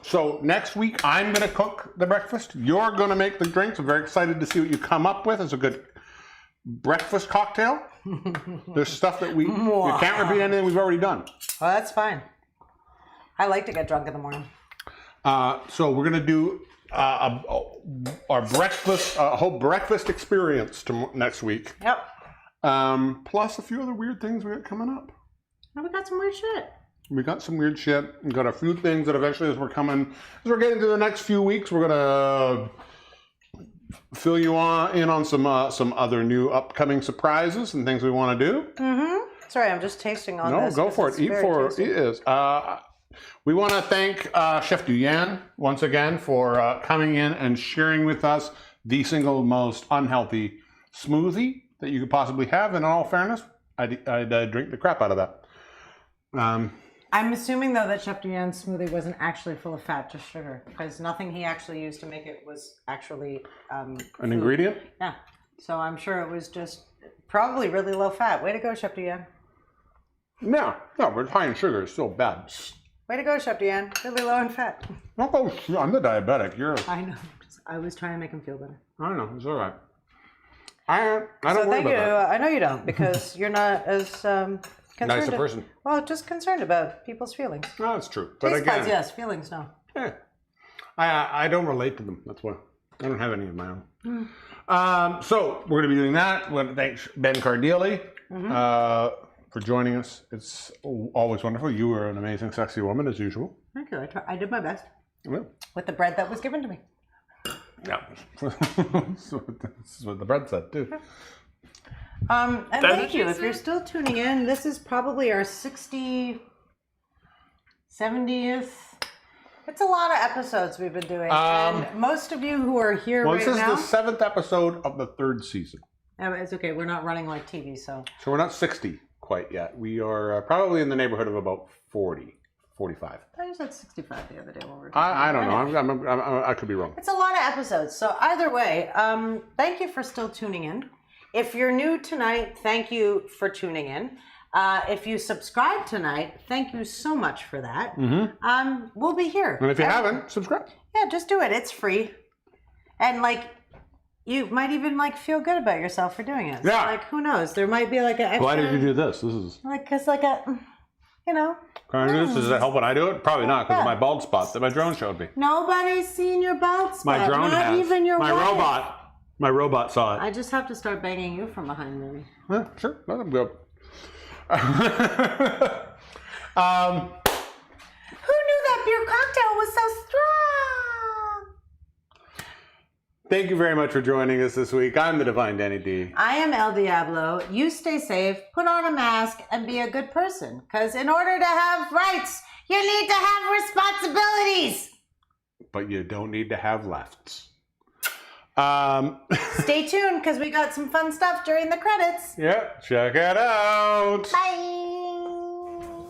So next week I'm going to cook the breakfast. You're going to make the drinks. I'm very excited to see what you come up with. It's a good breakfast cocktail. There's stuff that we can't repeat anything we've already done. Well, that's fine. I like to get drunk in the morning. So we're going to do our breakfast, whole breakfast experience next week. Yep. Plus a few other weird things we got coming up. Oh, we got some weird shit. We got some weird shit. We got a few things that eventually, as we're getting to the next few weeks, we're gonna fill you in on some other new upcoming surprises and things we want to do. Sorry, I'm just tasting on this. No, go for it. Eat for it. It is. We want to thank Chef Duy-An once again for coming in and sharing with us the single most unhealthy smoothie that you could possibly have. And in all fairness, I'd drink the crap out of that. I'm assuming, though, that Chef Duy-An's smoothie wasn't actually full of fat, just sugar, because nothing he actually used to make it was actually an ingredient? Yeah. So I'm sure it was just probably really low fat. Way to go, Chef Duy-An. No, but high in sugar is still bad. Way to go, Chef Duy-An. Really low in fat. Oh, I'm the diabetic. I know. I was trying to make him feel better. I know. It's all right. I don't so worry thank about you. that. I know you don't, because you're not as concerned. Nice a person. Well, just concerned about people's feelings. No, that's true. But Taste again, buds, yes. Feelings, no. Yeah. I don't relate to them. That's why. I don't have any of my own. So we're going to be doing that. We're going to thank Ben Cardilli for joining us. It's always wonderful. You are an amazing, sexy woman, as usual. Thank you. I did my best. Yeah. With the bread that was given to me. Yeah. This is what the bread said, too. And thank you. If you're still tuning in, this is probably our 70th. It's a lot of episodes we've been doing. And most of you who are here right now. This is the 7th episode of the 3rd season. It's okay. We're not running like TV, so. So we're not 60 quite yet. We are probably in the neighborhood of about 40, 45. I said 65 the other day when we were talking. I don't know. I could be wrong. It's a lot of episodes. So either way, thank you for still tuning in. If you're new tonight, thank you for tuning in. If you subscribe tonight, thank you so much for that. We'll be here. And if you haven't, subscribe. Yeah, just do it. It's free. And you might even feel good about yourself for doing it. So, Yeah. who knows? There might be an extra. Why did you do this? This is. Because Can I do this? Does that help when I do it? Probably not, because of my bald spot that my drone showed me. Nobody's seen your bald spot. My drone not has. even your wife. My robot saw it. I just have to start banging you from behind, maybe. Yeah, sure. Let him go. Who knew that beer cocktail was so strong? Thank you very much for joining us this week. I'm the Divine Danny D. I am Elle Diabloe. You stay safe, put on a mask, and be a good person. Because in order to have rights, you need to have responsibilities. But you don't need to have lefts. Stay tuned, because we got some fun stuff during the credits. Yeah, check it out. Bye.